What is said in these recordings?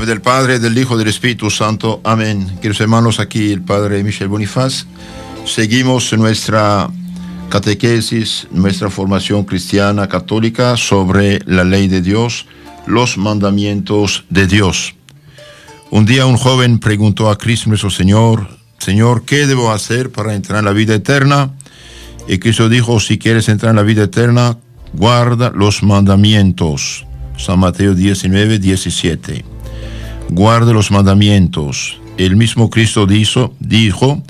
nombre del Padre, del Hijo, del Espíritu Santo. Amén. Queridos hermanos, aquí el Padre Michel Bonifaz. Seguimos nuestra catequesis, nuestra formación cristiana católica sobre la ley de Dios, los mandamientos de Dios. Un día un joven preguntó a Cristo nuestro Señor: Señor, ¿qué debo hacer para entrar en la vida eterna? Y Cristo dijo: si quieres entrar en la vida eterna, guarda los mandamientos. San Mateo 19, 17. Guarda los mandamientos. El mismo Cristo dijo: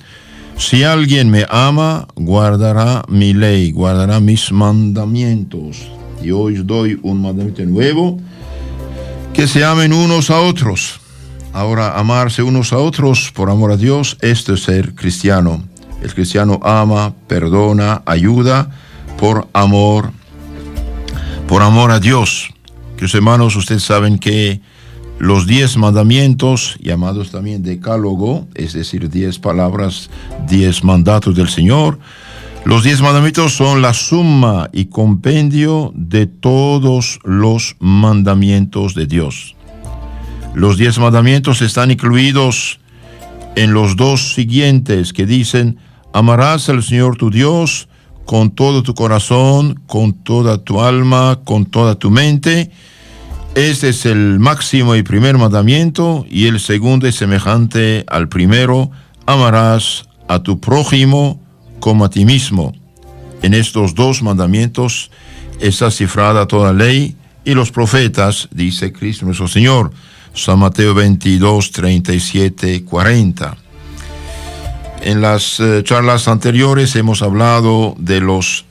si alguien me ama, guardará mi ley, guardará mis mandamientos. Y hoy os doy un mandamiento nuevo: que se amen unos a otros. Ahora, amarse unos a otros por amor a Dios, esto es ser cristiano. El cristiano ama, perdona, ayuda por amor a Dios. Queridos hermanos, ustedes saben que los 10 mandamientos, llamados también decálogo, es decir, 10 palabras, 10 mandatos del Señor, los 10 mandamientos son la suma y compendio de todos los mandamientos de Dios. Los 10 mandamientos están incluidos en los 2 siguientes que dicen: amarás al Señor tu Dios con todo tu corazón, con toda tu alma, con toda tu mente. Este es el máximo y primer mandamiento, y el segundo es semejante al primero: amarás a tu prójimo como a ti mismo. En estos 2 mandamientos está cifrada toda la ley y los profetas, dice Cristo nuestro Señor. San Mateo 22, 37, 40. En las charlas anteriores hemos hablado de los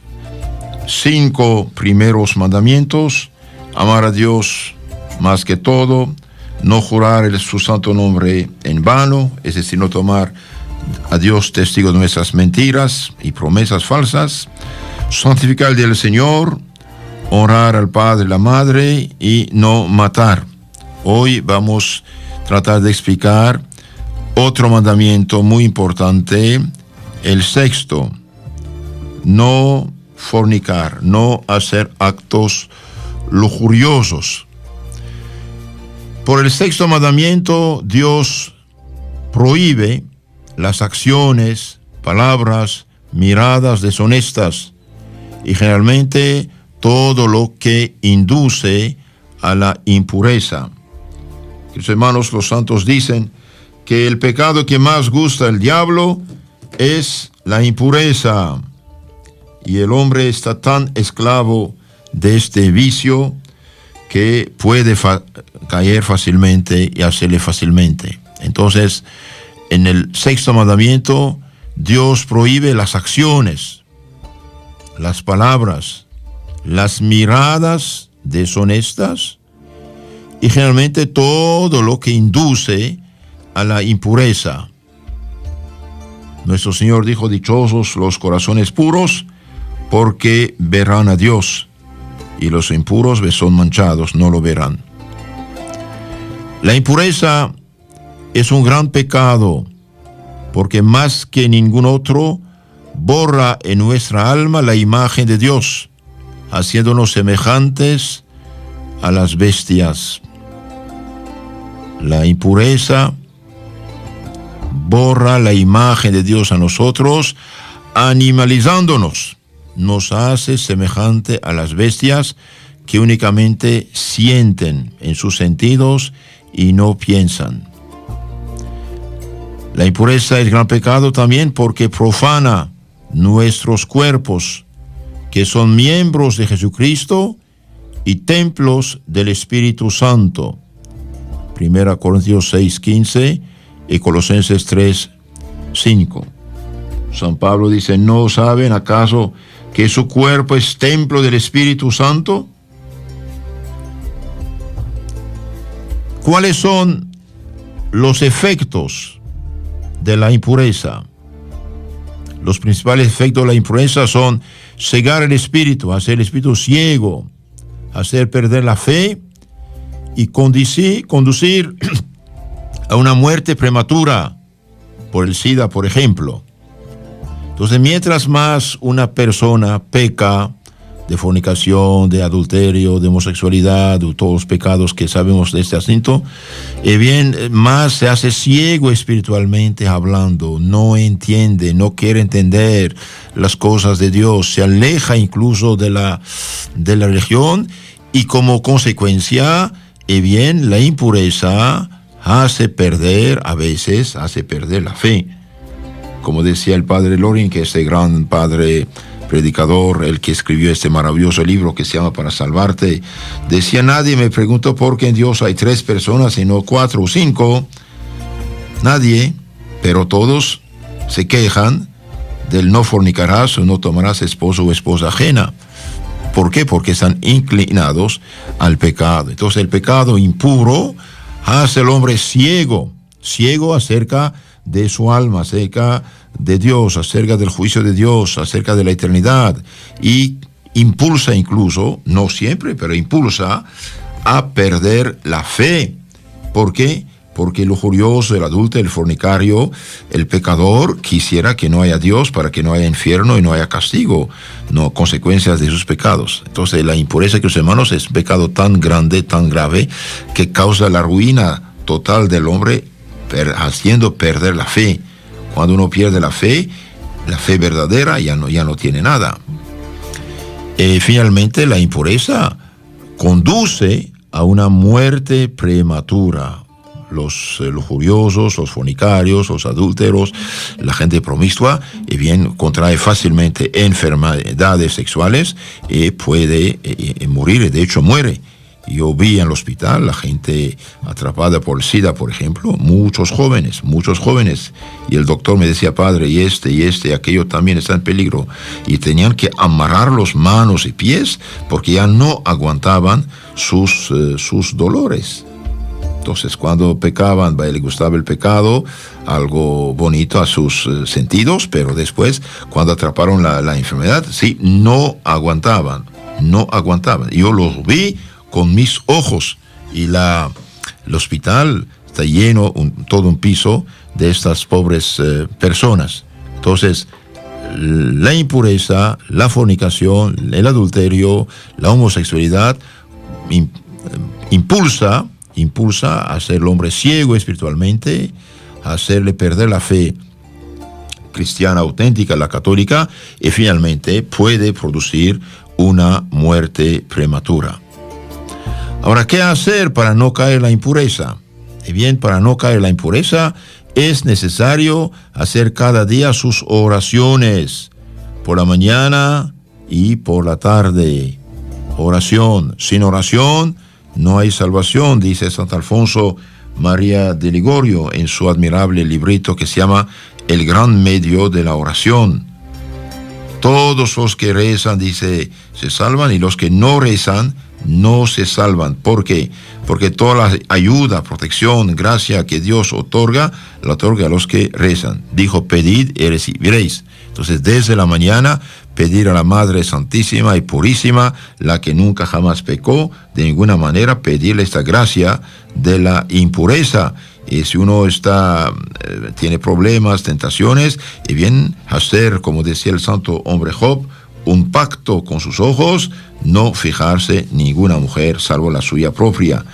5 primeros mandamientos: amar a Dios más que todo, no jurar su santo nombre en vano, es decir, no tomar a Dios testigo de nuestras mentiras y promesas falsas, santificar el día del Señor, honrar al Padre y la Madre y no matar. Hoy vamos a tratar de explicar otro mandamiento muy importante, el 6º: no fornicar, no hacer actos lujuriosos. Por el 6º mandamiento, Dios prohíbe las acciones, palabras, miradas deshonestas y generalmente todo lo que induce a la impureza. Queridos hermanos, los santos dicen que el pecado que más gusta al diablo es la impureza, y el hombre está tan esclavo de este vicio que puede caer fácilmente y hacerle fácilmente. Entonces, en el 6º mandamiento, Dios prohíbe las acciones, las palabras, las miradas deshonestas y generalmente todo lo que induce a la impureza. Nuestro Señor dijo: dichosos los corazones puros, porque verán a Dios, y los impuros son manchados, no lo verán. La impureza es un gran pecado, porque más que ningún otro borra en nuestra alma la imagen de Dios, haciéndonos semejantes a las bestias. La impureza borra la imagen de Dios a nosotros, animalizándonos. Nos hace semejante a las bestias que únicamente sienten en sus sentidos y no piensan. La impureza es gran pecado también porque profana nuestros cuerpos, que son miembros de Jesucristo y templos del Espíritu Santo. 1 Corintios 6, 15 y Colosenses 3, 5. San Pablo dice: ¿no saben acaso que su cuerpo es templo del Espíritu Santo? ¿Cuáles son los efectos de la impureza? Los principales efectos de la impureza son cegar el espíritu, hacer el espíritu ciego, hacer perder la fe y conducir a una muerte prematura por el SIDA, por ejemplo. Entonces, mientras más una persona peca, de fornicación, de adulterio, de homosexualidad, de todos los pecados que sabemos de este asunto, bien, más se hace ciego espiritualmente hablando, no entiende, no quiere entender las cosas de Dios, se aleja incluso de la religión, y como consecuencia, bien, la impureza hace perder la fe. Como decía el padre Loring, que es el gran padre predicador, el que escribió este maravilloso libro que se llama Para Salvarte, decía: nadie me preguntó por qué en Dios hay 3 personas y no 4 o 5. Nadie, pero todos se quejan del no fornicarás o no tomarás esposo o esposa ajena. ¿Por qué? Porque están inclinados al pecado. Entonces el pecado impuro hace al hombre ciego acerca de su alma, acerca de Dios, acerca del juicio de Dios, acerca de la eternidad, y impulsa incluso, no siempre, pero impulsa a perder la fe. ¿Por qué? Porque el lujurioso, el adúltero, el fornicario, el pecador quisiera que no haya Dios para que no haya infierno y no haya castigo, no consecuencias de sus pecados. Entonces la impureza, que los hermanos, es un pecado tan grande, tan grave, que causa la ruina total del hombre, haciendo perder la fe. Cuando uno pierde la fe verdadera, ya no tiene nada. Finalmente, la impureza conduce a una muerte prematura. Los lujuriosos, los fornicarios, los adúlteros, la gente promiscua, bien, contrae fácilmente enfermedades sexuales y puede morir, de hecho muere. Yo vi en el hospital la gente atrapada por el SIDA, por ejemplo, muchos jóvenes, y el doctor me decía: padre, y aquello también está en peligro, y tenían que amarrar los manos y pies porque ya no aguantaban sus dolores. Entonces, cuando pecaban, le gustaba el pecado, algo bonito a sus sentidos, pero después, cuando atraparon la enfermedad, sí, no aguantaban. Yo los vi con mis ojos, y el hospital está lleno, todo un piso de estas pobres personas. Entonces, la impureza, la fornicación, el adulterio, la homosexualidad impulsa a hacer al hombre ciego espiritualmente, a hacerle perder la fe cristiana auténtica, la católica, y finalmente puede producir una muerte prematura. Ahora, ¿qué hacer para no caer en la impureza? Bien, para no caer en la impureza es necesario hacer cada día sus oraciones, por la mañana y por la tarde. Oración. Sin oración no hay salvación, dice Santo Alfonso María de Ligorio en su admirable librito que se llama El gran medio de la oración. Todos los que rezan, dice, se salvan, y los que no rezan no se salvan. ¿Por qué? Porque toda la ayuda, protección, gracia que Dios otorga, la otorga a los que rezan. Dijo: pedid y recibiréis. Entonces, desde la mañana, pedir a la Madre Santísima y Purísima, la que nunca jamás pecó, de ninguna manera pedirle esta gracia de la impureza. Y si uno tiene problemas, tentaciones, y bien hacer, como decía el santo hombre Job, un pacto con sus ojos, no fijarse ninguna mujer salvo la suya propia.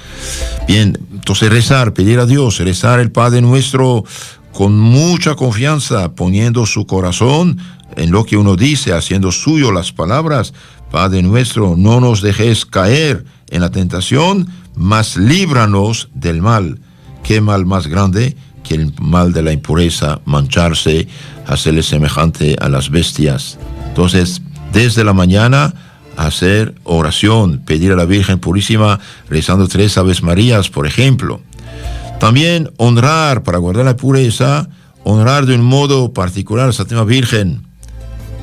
Bien, entonces rezar, pedir a Dios, rezar el Padre Nuestro con mucha confianza, poniendo su corazón en lo que uno dice, haciendo suyo las palabras: Padre nuestro, no nos dejes caer en la tentación, mas líbranos del mal. ¿Qué mal más grande que el mal de la impureza, mancharse, hacerle semejante a las bestias? Entonces, desde la mañana, hacer oración, pedir a la Virgen Purísima, rezando 3 Aves Marías, por ejemplo. También honrar, para guardar la pureza, honrar de un modo particular a la Santísima Virgen.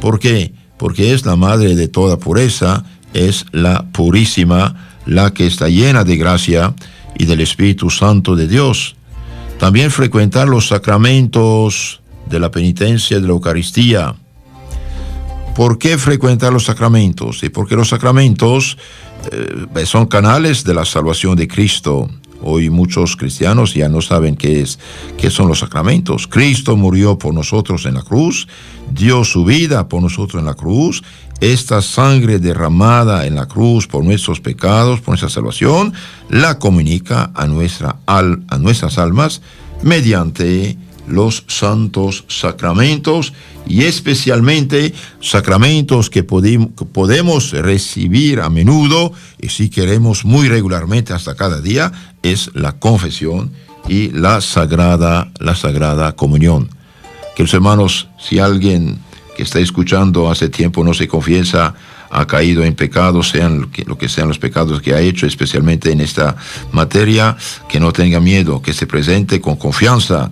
¿Por qué? Porque es la madre de toda pureza, es la Purísima, la que está llena de gracia y del Espíritu Santo de Dios. También frecuentar los sacramentos de la penitencia, de la Eucaristía. ¿Por qué frecuentar los sacramentos? Y porque los sacramentos son canales de la salvación de Cristo. Hoy muchos cristianos ya no saben qué son los sacramentos. Cristo murió por nosotros en la cruz, dio su vida por nosotros en la cruz. Esta sangre derramada en la cruz por nuestros pecados, por nuestra salvación, la comunica a nuestras almas mediante los santos sacramentos, y especialmente sacramentos que podemos recibir a menudo, y si queremos muy regularmente hasta cada día, es la confesión y la sagrada comunión. Queridos hermanos, si alguien que está escuchando hace tiempo no se confiesa, ha caído en pecados, sean lo que sean los pecados que ha hecho, especialmente en esta materia, que no tenga miedo, que se presente con confianza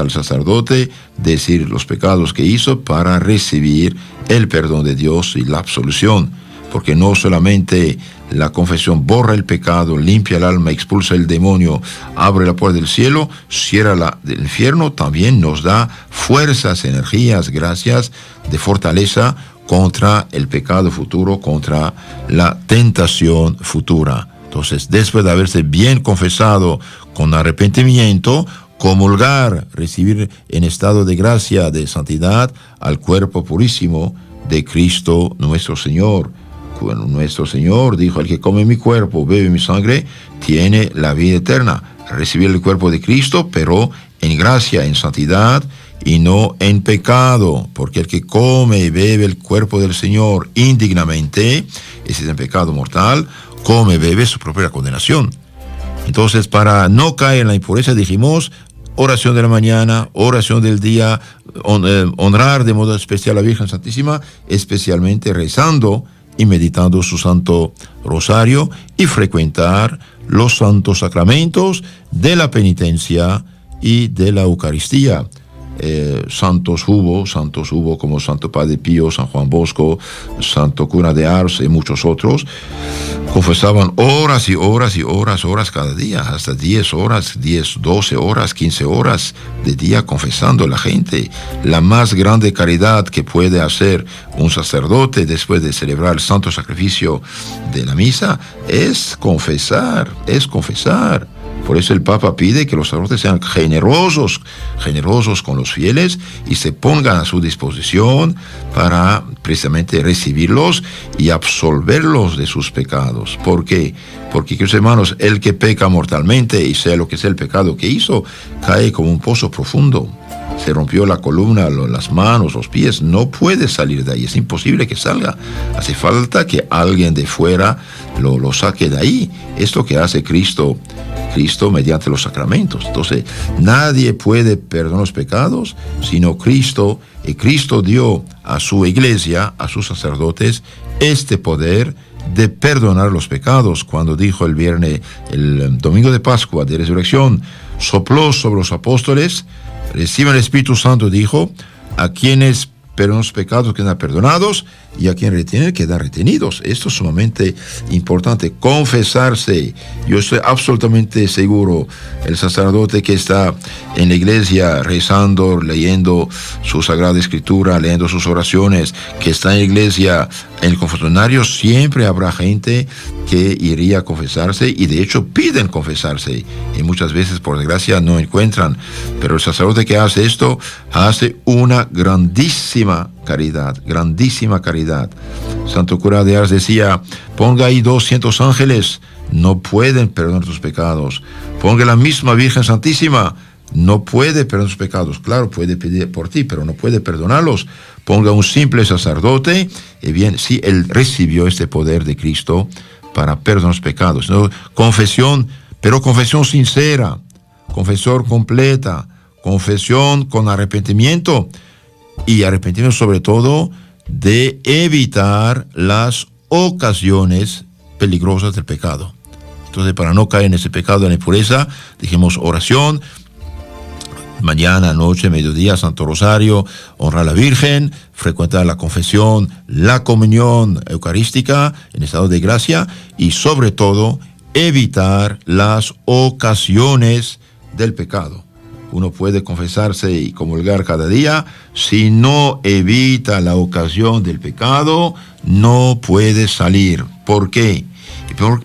al sacerdote, decir los pecados que hizo para recibir el perdón de Dios y la absolución, porque no solamente la confesión borra el pecado, limpia el alma, expulsa el demonio, abre la puerta del cielo, cierra la del infierno, también nos da fuerzas, energías, gracias de fortaleza contra el pecado futuro, contra la tentación futura. Entonces, después de haberse bien confesado con arrepentimiento, comulgar, recibir en estado de gracia, de santidad, al cuerpo purísimo de Cristo nuestro Señor. Bueno, nuestro Señor dijo: el que come mi cuerpo, bebe mi sangre, tiene la vida eterna. Recibir el cuerpo de Cristo, pero en gracia, en santidad, y no en pecado, porque el que come y bebe el cuerpo del Señor indignamente, ese es el pecado mortal, come, bebe su propia condenación. Entonces, para no caer en la impureza, dijimos: oración de la mañana, oración del día, honrar de modo especial a la Virgen Santísima, especialmente rezando y meditando su Santo Rosario, y frecuentar los santos sacramentos de la penitencia y de la Eucaristía. Santos hubo como Santo Padre Pío, San Juan Bosco, Santo Cura de Ars y muchos otros. Confesaban horas y horas y horas cada día, hasta 10 horas, 10, 12 horas, 15 horas de día confesando a la gente. La más grande caridad que puede hacer un sacerdote después de celebrar el santo sacrificio de la misa es confesar. Por eso el Papa pide que los sacerdotes sean generosos con los fieles y se pongan a su disposición para precisamente recibirlos y absolverlos de sus pecados. ¿Por qué? Porque, queridos hermanos, el que peca mortalmente, y sea lo que sea el pecado que hizo, cae como un pozo profundo. Se rompió la columna, las manos, los pies, no puede salir de ahí, es imposible que salga. Hace falta que alguien de fuera lo saque de ahí. Es lo que hace Cristo mediante los sacramentos. Entonces, nadie puede perdonar los pecados sino Cristo, y Cristo dio a su iglesia, a sus sacerdotes, este poder de perdonar los pecados. Cuando dijo el domingo de Pascua, de Resurrección, sopló sobre los apóstoles: reciban el Espíritu Santo, dijo: a quienes perdonan los pecados quedan perdonados, y a quien retienen quedan retenidos. Esto es sumamente importante, confesarse. Yo estoy absolutamente seguro, el sacerdote que está en la iglesia rezando, leyendo su Sagrada Escritura, leyendo sus oraciones, que está en la iglesia, en el confesionario, siempre habrá gente que iría a confesarse, y de hecho piden confesarse, y muchas veces por desgracia no encuentran. Pero el sacerdote que hace esto hace una grandísima caridad. Santo Cura de Ars decía: ponga ahí 200 ángeles, no pueden perdonar tus pecados. Ponga la misma Virgen Santísima, no puede perdonar tus pecados. Claro, puede pedir por ti, pero no puede perdonarlos. Ponga un simple sacerdote, y bien, sí, él recibió este poder de Cristo para perdonar los pecados. ¿No? Confesión, pero confesión sincera, confesión completa, confesión con arrepentimiento, y arrepentimiento sobre todo de evitar las ocasiones peligrosas del pecado. Entonces, para no caer en ese pecado de la impureza, dijimos oración, mañana, noche, mediodía, Santo Rosario, honrar a la Virgen, frecuentar la confesión, la comunión eucarística en estado de gracia, y sobre todo evitar las ocasiones del pecado. Uno puede confesarse y comulgar cada día, si no evita la ocasión del pecado, no puede salir. ¿Por qué?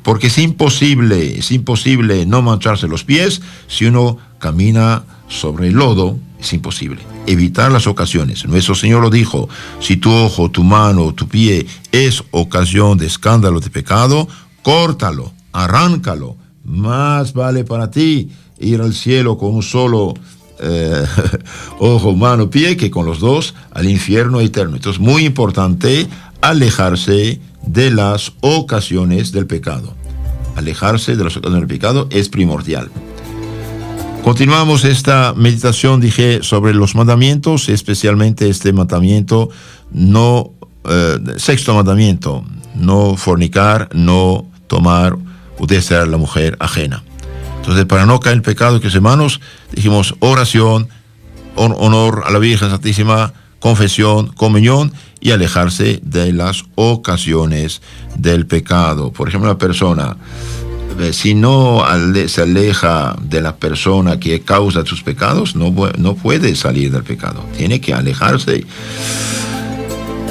Porque es imposible no mancharse los pies si uno camina sobre el lodo, es imposible. Evitar las ocasiones. Nuestro Señor lo dijo: si tu ojo, tu mano, tu pie es ocasión de escándalo, de pecado, córtalo, arráncalo. Más vale para ti ir al cielo con un solo ojo, mano, pie, que con los dos al infierno eterno. Entonces, muy importante alejarse de las ocasiones del pecado. Alejarse de las ocasiones del pecado es primordial. Continuamos esta meditación, dije, sobre los mandamientos, especialmente este mandamiento, sexto mandamiento: no fornicar, no tomar o desear a la mujer ajena. Entonces, para no caer en pecado, queridos hermanos, dijimos oración, honor a la Virgen Santísima, confesión, comunión y alejarse de las ocasiones del pecado. Por ejemplo, una persona, si no se aleja de la persona que causa sus pecados, no puede salir del pecado. Tiene que alejarse.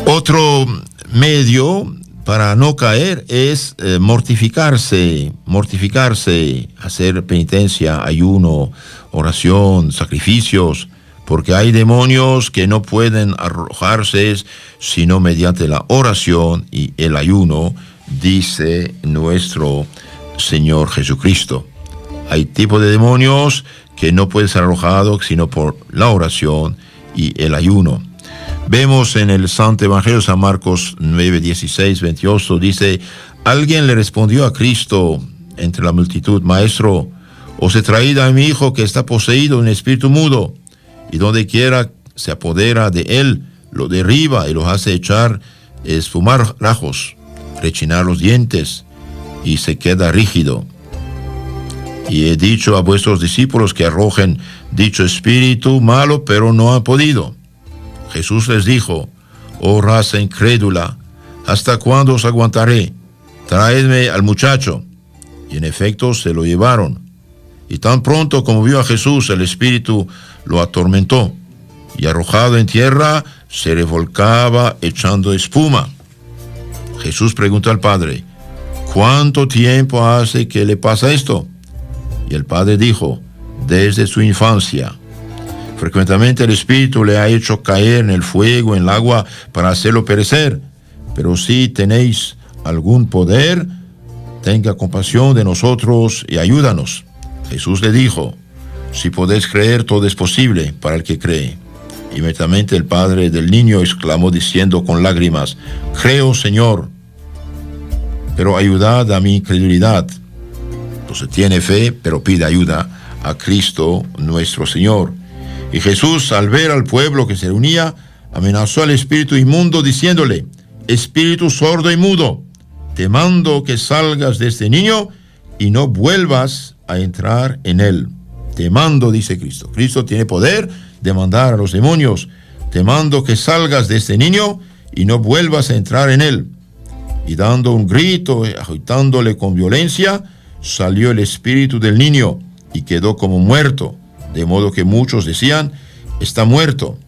Otro medio para no caer es mortificarse, hacer penitencia, ayuno, oración, sacrificios, porque hay demonios que no pueden arrojarse sino mediante la oración y el ayuno, dice nuestro Señor Jesucristo. Hay tipos de demonios que no pueden ser arrojados sino por la oración y el ayuno. Vemos en el Santo Evangelio de San Marcos 9, 16, 28, dice: alguien le respondió a Cristo entre la multitud: Maestro, os he traído a mi hijo que está poseído de un espíritu mudo, y donde quiera se apodera de él, lo derriba y lo hace echar, esfumar rajos, rechinar los dientes, y se queda rígido. Y he dicho a vuestros discípulos que arrojen dicho espíritu malo, pero no han podido. Jesús les dijo: oh raza incrédula, ¿hasta cuándo os aguantaré? Traedme al muchacho. Y en efecto se lo llevaron. Y tan pronto como vio a Jesús, el espíritu lo atormentó, y arrojado en tierra, se revolcaba echando espuma. Jesús preguntó al padre: ¿cuánto tiempo hace que le pasa esto? Y el padre dijo: desde su infancia. Frecuentemente el espíritu le ha hecho caer en el fuego, en el agua, para hacerlo perecer. Pero si tenéis algún poder, tenga compasión de nosotros y ayúdanos. Jesús le dijo: si podéis creer, todo es posible para el que cree. Inmediatamente el padre del niño exclamó diciendo con lágrimas: creo, Señor, pero ayudad a mi incredulidad. Entonces tiene fe, pero pide ayuda a Cristo nuestro Señor. Y Jesús, al ver al pueblo que se reunía, amenazó al espíritu inmundo diciéndole: espíritu sordo y mudo, te mando que salgas de este niño y no vuelvas a entrar en él. Te mando, dice Cristo. Cristo tiene poder de mandar a los demonios. Te mando que salgas de este niño y no vuelvas a entrar en él. Y dando un grito, agitándole con violencia, salió el espíritu del niño y quedó como muerto. De modo que muchos decían: está muerto.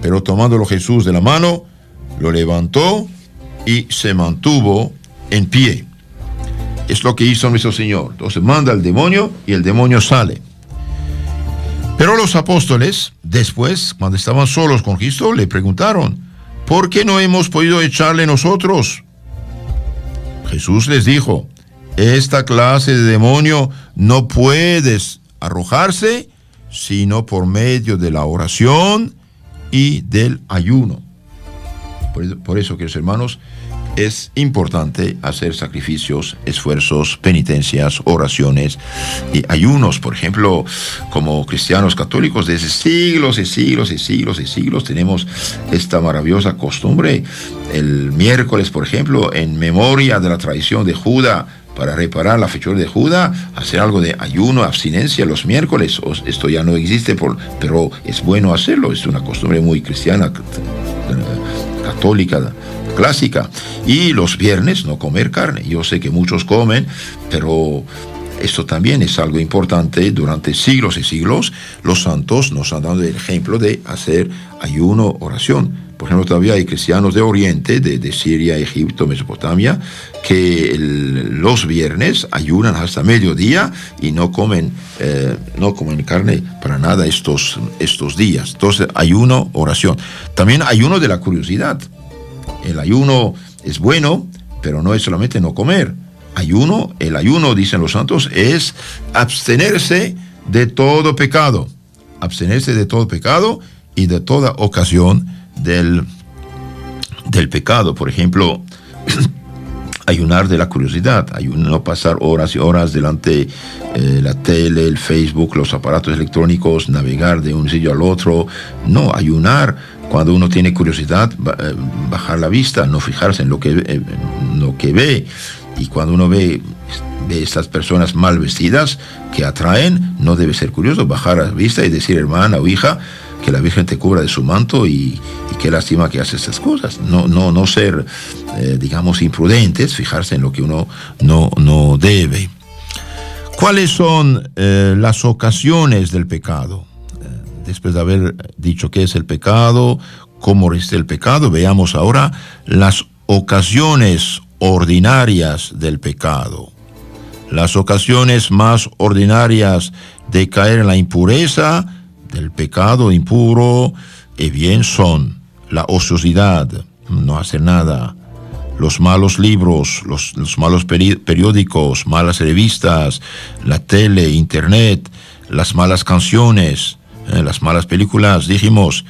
Pero tomándolo Jesús de la mano, lo levantó y se mantuvo en pie. Es lo que hizo nuestro Señor. Entonces manda al demonio y el demonio sale. Pero los apóstoles, después, cuando estaban solos con Cristo, le preguntaron: ¿por qué no hemos podido echarle nosotros? Jesús les dijo: esta clase de demonio no puede arrojarse sino por medio de la oración y del ayuno. Por eso, queridos hermanos, es importante hacer sacrificios, esfuerzos, penitencias, oraciones y ayunos. Por ejemplo, como cristianos católicos, desde siglos y siglos y siglos y siglos tenemos esta maravillosa costumbre. El miércoles, por ejemplo, en memoria de la traición de Judas, para reparar la fechura de Judas, hacer algo de ayuno, abstinencia los miércoles. Esto ya no existe, pero es bueno hacerlo. Es una costumbre muy cristiana, católica, clásica. Y los viernes no comer carne. Yo sé que muchos comen, pero esto también es algo importante. Durante siglos y siglos, los santos nos han dado el ejemplo de hacer ayuno, oración. Por ejemplo, todavía hay cristianos de Oriente, de Siria, Egipto, Mesopotamia, que los viernes ayunan hasta mediodía y no comen carne para nada estos días. Entonces, ayuno, oración. También ayuno de la curiosidad. El ayuno es bueno, pero no es solamente no comer. El ayuno, dicen los santos, es abstenerse de todo pecado. Abstenerse de todo pecado y de toda ocasión del pecado. Por ejemplo, ayunar de la curiosidad, no pasar horas y horas delante la tele, el Facebook, los aparatos electrónicos, navegar de un sitio al otro. No, ayunar cuando uno tiene curiosidad, bajar la vista, no fijarse en lo que ve. Y cuando uno ve estas personas mal vestidas que atraen, no debe ser curioso, bajar la vista y decir, hermana o hija, que la Virgen te cubra de su manto y qué lástima que hace estas cosas. No ser, digamos, imprudentes, fijarse en lo que uno no debe. ¿Cuáles son las ocasiones del pecado? Después de haber dicho qué es el pecado, cómo resiste el pecado, veamos ahora las ocasiones ordinarias del pecado. Las ocasiones más ordinarias de caer en la impureza, del pecado impuro, bien son la ociosidad, no hacer nada, los malos libros, los malos periódicos, malas revistas, la tele, internet, las malas canciones, las malas películas, dijimos,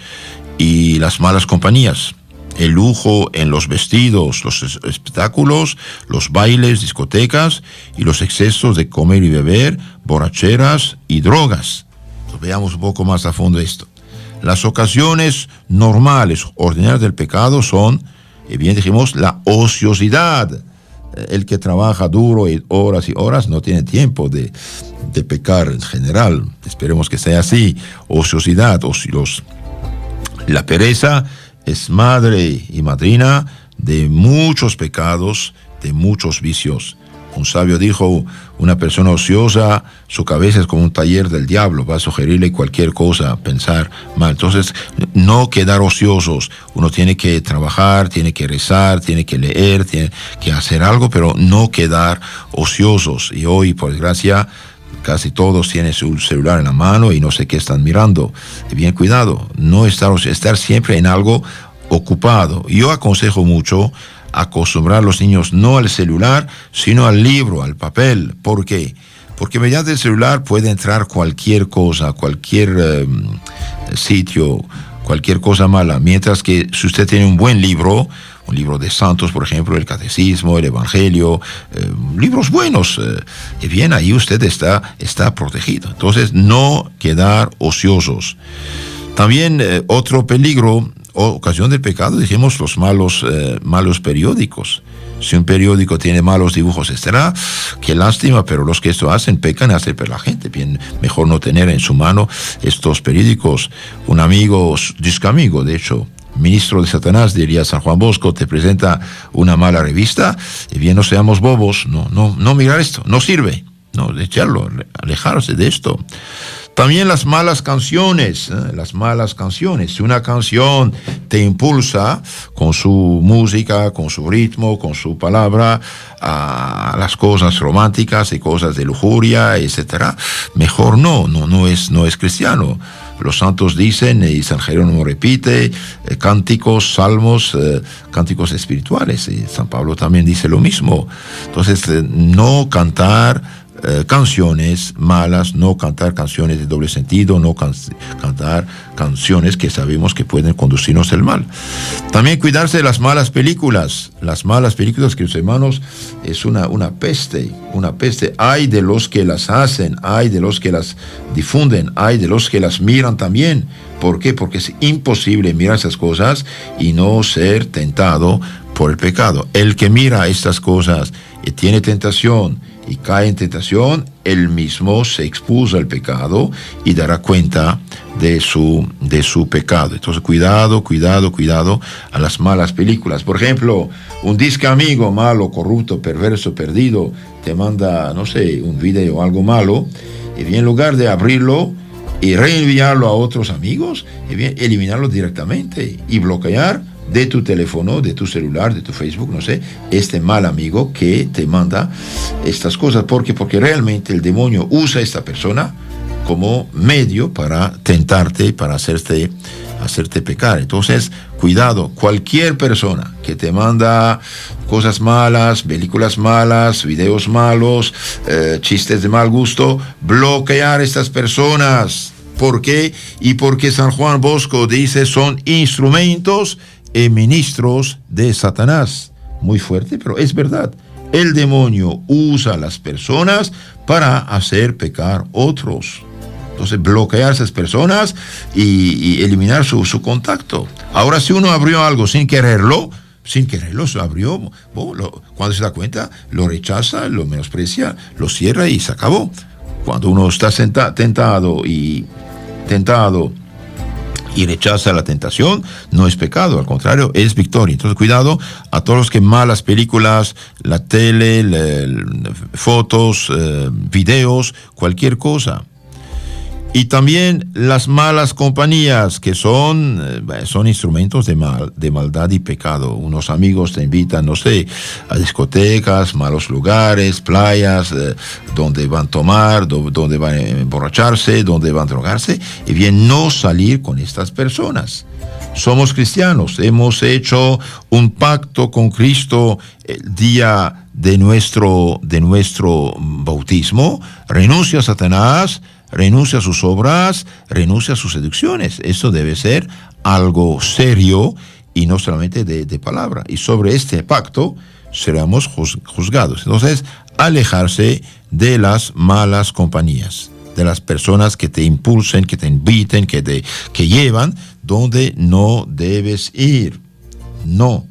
y las malas compañías. El lujo en los vestidos, los espectáculos, los bailes, discotecas y los excesos de comer y beber, borracheras y drogas. Entonces, veamos un poco más a fondo esto. Las ocasiones normales, ordinarias del pecado son, bien dijimos, la ociosidad. El que trabaja duro y horas no tiene tiempo de pecar en general. Esperemos que sea así. Ociosidad, la pereza es madre y madrina de muchos pecados, de muchos vicios. Un sabio dijo, una persona ociosa, su cabeza es como un taller del diablo, va a sugerirle cualquier cosa, pensar mal. Entonces, no quedar ociosos. Uno tiene que trabajar, tiene que rezar, tiene que leer, tiene que hacer algo, pero no quedar ociosos. Y hoy, por desgracia, casi todos tienen su celular en la mano y no sé qué están mirando. Y bien, cuidado, no estar siempre en algo ocupado. Yo aconsejo mucho acostumbrar a los niños no al celular, sino al libro, al papel. ¿Por qué? Porque mediante el celular puede entrar cualquier cosa, cualquier sitio, cualquier cosa mala. Mientras que si usted tiene un buen libro, un libro de santos, por ejemplo, el Catecismo, el Evangelio, libros buenos, y bien, ahí usted está protegido. Entonces, no quedar ociosos. También otro peligro, ocasión del pecado, dijimos los malos periódicos. Si un periódico tiene malos dibujos, etcétera, qué lástima, pero los que esto hacen pecan a hacer per la gente. Bien, mejor no tener en su mano estos periódicos. Un amigo, de hecho, ministro de Satanás, diría San Juan Bosco, te presenta una mala revista, y bien, no seamos bobos, no mirar esto, no sirve, no, echarlo, alejarse de esto. También las malas canciones. Si una canción te impulsa con su música, con su ritmo, con su palabra, a las cosas románticas y cosas de lujuria, etcétera, mejor no es cristiano. Los santos dicen, y San Jerónimo repite, cánticos, salmos, cánticos espirituales. Y San Pablo también dice lo mismo. Entonces, no cantar canciones malas, no cantar canciones de doble sentido, no cantar canciones que sabemos que pueden conducirnos al mal. También cuidarse de las malas películas. Las malas películas, queridos hermanos, es una peste. Hay de los que las hacen, hay de los que las difunden, hay de los que las miran también. ¿Por qué? Porque es imposible mirar esas cosas y no ser tentado por el pecado. El que mira estas cosas y tiene tentación y cae en tentación, él mismo se expuso al pecado y dará cuenta de su pecado. Entonces, cuidado a las malas películas. Por ejemplo, un disque amigo malo, corrupto, perverso, perdido, te manda, no sé, un video o algo malo, y en lugar de abrirlo y reenviarlo a otros amigos, bien, eliminarlo directamente y bloquear de tu teléfono, de tu celular, de tu Facebook, no sé, este mal amigo que te manda estas cosas. Porque realmente el demonio usa a esta persona como medio para tentarte, para hacerte pecar. Entonces, cuidado, cualquier persona que te manda cosas malas, películas malas, videos malos, chistes de mal gusto, bloquear a estas personas. ¿Por qué? Y porque San Juan Bosco dice son instrumentos y ministros de Satanás. Muy fuerte, pero es verdad. El demonio usa a las personas para hacer pecar otros. Entonces, bloquear a esas personas y eliminar su contacto. Ahora, si uno abrió algo sin quererlo, se abrió, cuando se da cuenta, lo rechaza, lo menosprecia, lo cierra y se acabó. Cuando uno está tentado y rechaza la tentación, no es pecado, al contrario, es victoria. Entonces, cuidado a todos los que malas películas, la tele, fotos, videos, cualquier cosa. Y también las malas compañías, que son instrumentos de maldad y pecado. Unos amigos te invitan, no sé, a discotecas, malos lugares, playas, donde van a tomar, donde van a emborracharse, donde van a drogarse. Y bien, no salir con estas personas. Somos cristianos, hemos hecho un pacto con Cristo el día de nuestro bautismo. Renuncia a Satanás, renuncia a sus obras, renuncia a sus seducciones. Eso debe ser algo serio y no solamente de palabra. Y sobre este pacto seremos juzgados. Entonces, alejarse de las malas compañías, de las personas que te impulsen, que te inviten, que llevan donde no debes ir. No.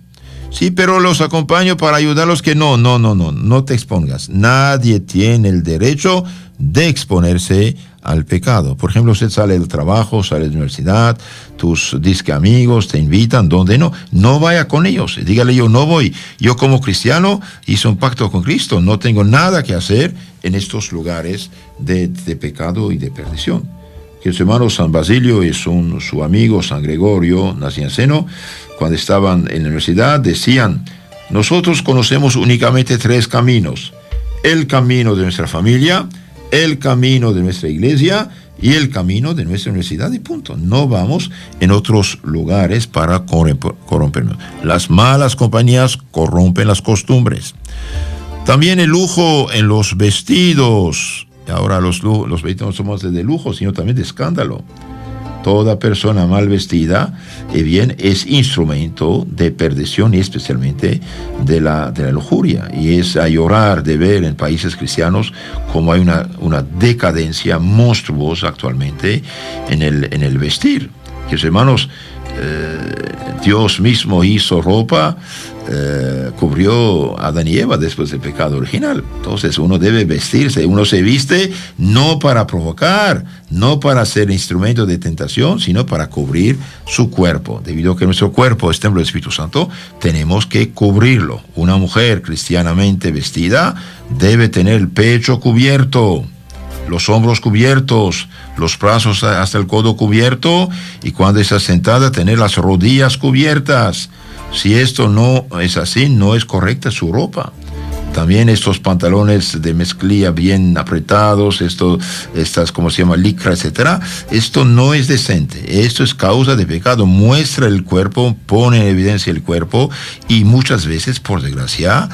Sí, pero los acompaño para ayudarlos que no te expongas. Nadie tiene el derecho de exponerse al pecado. Por ejemplo, usted sale del trabajo, sale de la universidad, tus disque amigos te invitan, donde no vaya con ellos. Dígale, yo no voy. Yo como cristiano hice un pacto con Cristo, no tengo nada que hacer en estos lugares de pecado y de perdición. Que su hermano San Basilio y su amigo San Gregorio Nacianceno, cuando estaban en la universidad, decían: nosotros conocemos únicamente 3 caminos: el camino de nuestra familia, el camino de nuestra iglesia y el camino de nuestra universidad, y punto. No vamos en otros lugares para corrompernos. Las malas compañías corrompen las costumbres. También el lujo en los vestidos. Ahora los vestidos no somos de lujo, sino también de escándalo. Toda persona mal vestida, bien, es instrumento de perdición y especialmente de la lujuria. Y es a llorar de ver en países cristianos como hay una decadencia monstruosa actualmente en el vestir. Que hermanos, Dios mismo hizo ropa, cubrió a Adán y Eva después del pecado original. Entonces uno debe vestirse, uno se viste no para provocar, no para ser instrumento de tentación, sino para cubrir su cuerpo. Debido a que nuestro cuerpo es templo del Espíritu Santo, tenemos que cubrirlo. Una mujer cristianamente vestida debe tener el pecho cubierto, los hombros cubiertos, los brazos hasta el codo cubierto, y cuando está sentada tener las rodillas cubiertas. Si esto no es así, no es correcta su ropa. También estos pantalones de mezclilla bien apretados, estas, ¿cómo se llama?, licra, etcétera. Esto no es decente. Esto es causa de pecado. Muestra el cuerpo, pone en evidencia el cuerpo, y muchas veces, por desgracia,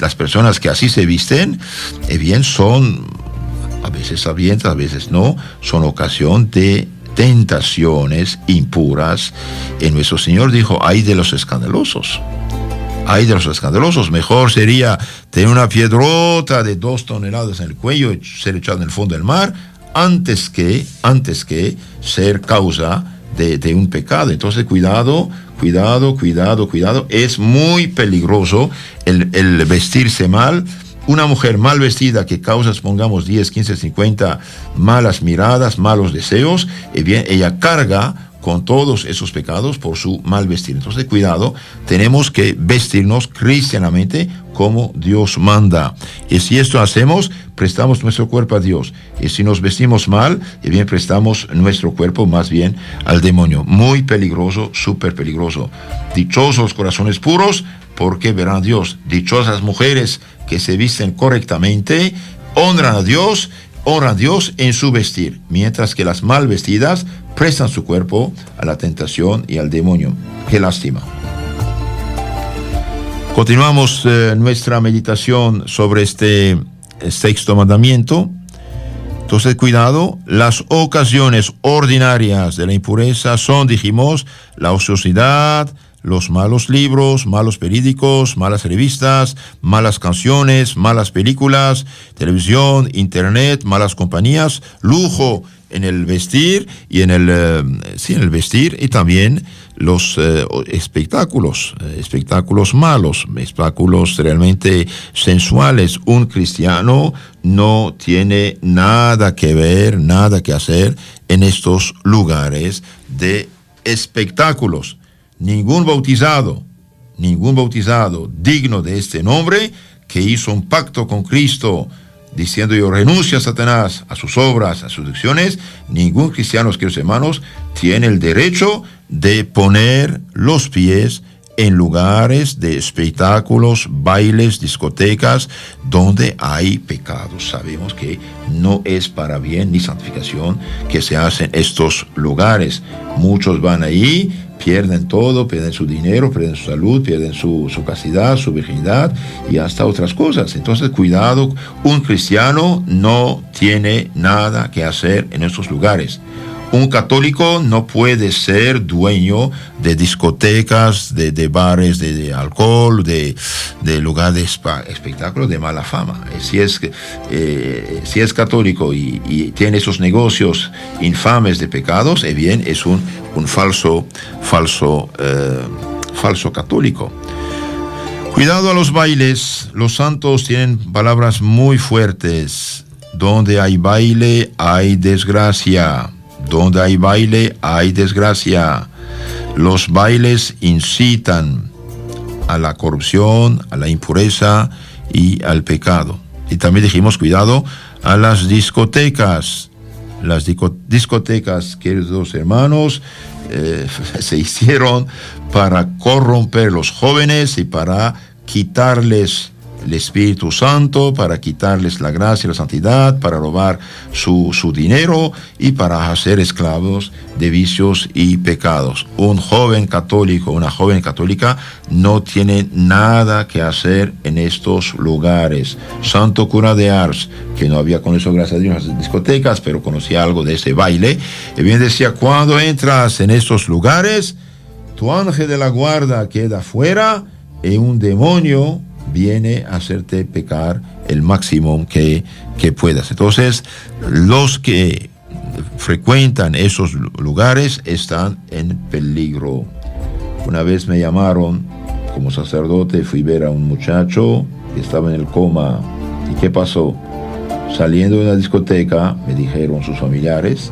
las personas que así se visten, bien, son a veces sabiendas, a veces no, son ocasión de tentaciones impuras. Y nuestro Señor dijo: ay de los escandalosos. Ay de los escandalosos. Mejor sería tener una piedrota de 2 toneladas en el cuello y ser echado en el fondo del mar antes que ser causa de un pecado. Entonces, cuidado. Es muy peligroso el vestirse mal. Una mujer mal vestida que causa, pongamos, 10, 15, 50 malas miradas, malos deseos, bien, ella carga con todos esos pecados por su mal vestir. Entonces, cuidado, tenemos que vestirnos cristianamente como Dios manda. Y si esto hacemos, prestamos nuestro cuerpo a Dios. Y si nos vestimos mal, bien prestamos nuestro cuerpo más bien al demonio. Muy peligroso, súper peligroso. Dichosos los corazones puros, porque verán a Dios. Dichosas mujeres que se visten correctamente, honran a Dios en su vestir, mientras que las mal vestidas prestan su cuerpo a la tentación y al demonio. Qué lástima. Continuamos nuestra meditación sobre este sexto mandamiento. Entonces, cuidado, las ocasiones ordinarias de la impureza son, dijimos, la ociosidad, los malos libros, malos periódicos, malas revistas, malas canciones, malas películas, televisión, internet, malas compañías, lujo en el vestir y en el vestir, y también los espectáculos malos, espectáculos realmente sensuales. Un cristiano no tiene nada que ver, nada que hacer en estos lugares de espectáculos. Ningún bautizado digno de este nombre, que hizo un pacto con Cristo, diciendo: yo renuncio a Satanás, a sus obras, a sus seducciones, ningún cristiano, queridos hermanos, tiene el derecho de poner los pies en lugares de espectáculos, bailes, discotecas, donde hay pecados. Sabemos que no es para bien ni santificación que se hacen estos lugares. Muchos van ahí, pierden todo, pierden su dinero, pierden su salud, pierden su castidad, su virginidad y hasta otras cosas. Entonces, cuidado, un cristiano no tiene nada que hacer en estos lugares. Un católico no puede ser dueño de discotecas, de bares de alcohol, de lugares de espectáculos de mala fama. Si es católico y tiene esos negocios infames de pecados, bien, es un falso católico. Cuidado a los bailes. Los santos tienen palabras muy fuertes. Donde hay baile, hay desgracia. Donde hay baile, hay desgracia. Los bailes incitan a la corrupción, a la impureza y al pecado. Y también dijimos, cuidado a las discotecas. Las discotecas, queridos hermanos, se hicieron para corromper los jóvenes y para quitarles el Espíritu Santo, para quitarles la gracia y la santidad, para robar su dinero y para hacer esclavos de vicios y pecados. Un joven católico, una joven católica no tiene nada que hacer en estos lugares. Santo cura de Ars, que no había conocido, gracias a Dios, las discotecas, pero conocía algo de ese baile, y bien decía: cuando entras en estos lugares, tu ángel de la guarda queda fuera y un demonio viene a hacerte pecar el máximo que puedas. Entonces, los que frecuentan esos lugares están en peligro. Una vez me llamaron como sacerdote, fui a ver a un muchacho que estaba en el coma. ¿Y qué pasó? Saliendo de la discoteca, me dijeron sus familiares,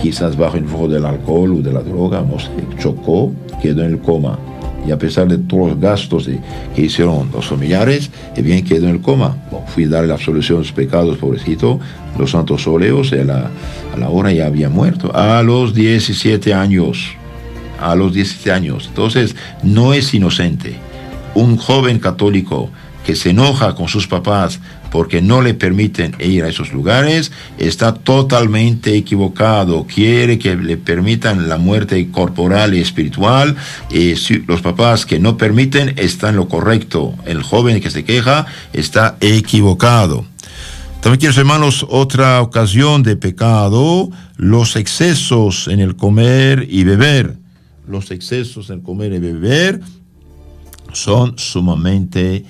quizás bajo el fuego del alcohol o de la droga, no sé, chocó, quedó en el coma. Y a pesar de todos los gastos que hicieron los familiares, bien quedó en el coma. Fui a darle la absolución de sus pecados, pobrecito, los santos óleos, y a la hora ya había muerto, a los 17 años. Entonces, no es inocente. Un joven católico que se enoja con sus papás porque no le permiten ir a esos lugares, está totalmente equivocado. Quiere que le permitan la muerte corporal y espiritual. Si los papás que no permiten están en lo correcto. El joven que se queja está equivocado. También, queridos hermanos, otra ocasión de pecado: los excesos en el comer y beber. Los excesos en comer y beber son sumamente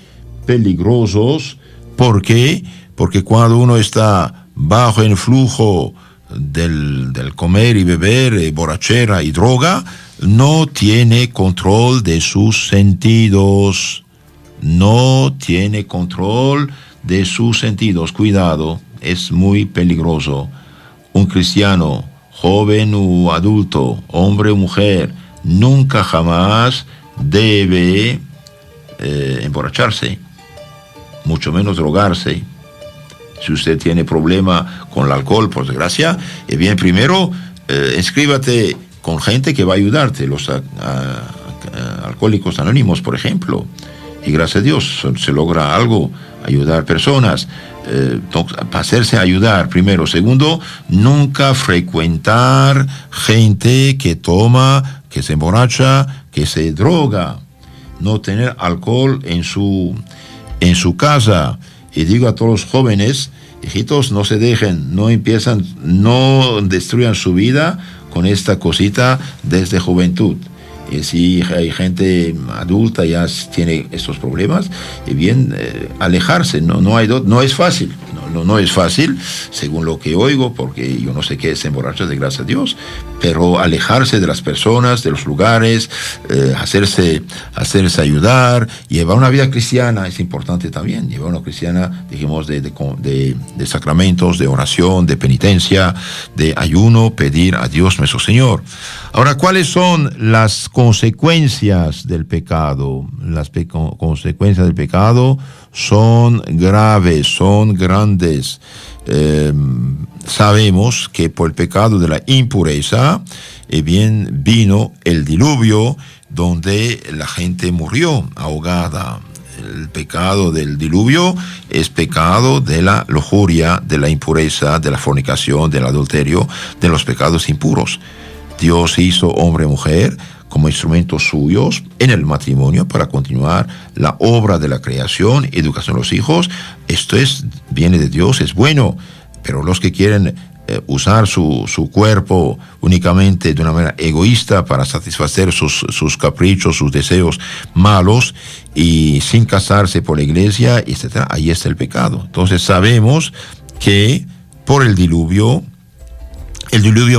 peligrosos. ¿Por qué? Porque cuando uno está bajo el flujo del comer y beber, borrachera y droga, no tiene control de sus sentidos. No tiene control de sus sentidos. Cuidado, es muy peligroso. Un cristiano joven o adulto, hombre o mujer, nunca jamás debe emborracharse, mucho menos drogarse. Si usted tiene problema con el alcohol, por desgracia, bien, primero inscríbate con gente que va a ayudarte, los alcohólicos anónimos, por ejemplo, y gracias a Dios se logra algo, ayudar personas, hacerse ayudar primero. Segundo, nunca frecuentar gente que toma, que se emborracha, que se droga, no tener alcohol en su casa. Y digo a todos los jóvenes, hijitos, no se dejen, no destruyan su vida con esta cosita desde juventud. Y si hay gente adulta ya tiene estos problemas, y bien, alejarse, no es fácil, no es fácil, según lo que oigo, porque yo no sé qué es emborracharse, gracias a Dios, pero alejarse de las personas, de los lugares, hacerse ayudar, llevar una vida cristiana es importante también, llevar una cristiana, dijimos, de sacramentos, de oración, de penitencia, de ayuno, pedir a Dios nuestro Señor. Ahora, ¿cuáles son las consecuencias del pecado? Las consecuencias del pecado son graves, son grandes. Sabemos que por el pecado de la impureza, bien, vino el diluvio, donde la gente murió ahogada. El pecado del diluvio es pecado de la lujuria, de la impureza, de la fornicación, del adulterio, de los pecados impuros. Dios hizo hombre y mujer como instrumentos suyos en el matrimonio para continuar la obra de la creación, educación de los hijos. Esto viene de Dios, es bueno, pero los que quieren usar su cuerpo únicamente de una manera egoísta para satisfacer sus caprichos, sus deseos malos, y sin casarse por la iglesia, etc., ahí está el pecado. Entonces sabemos que por el diluvio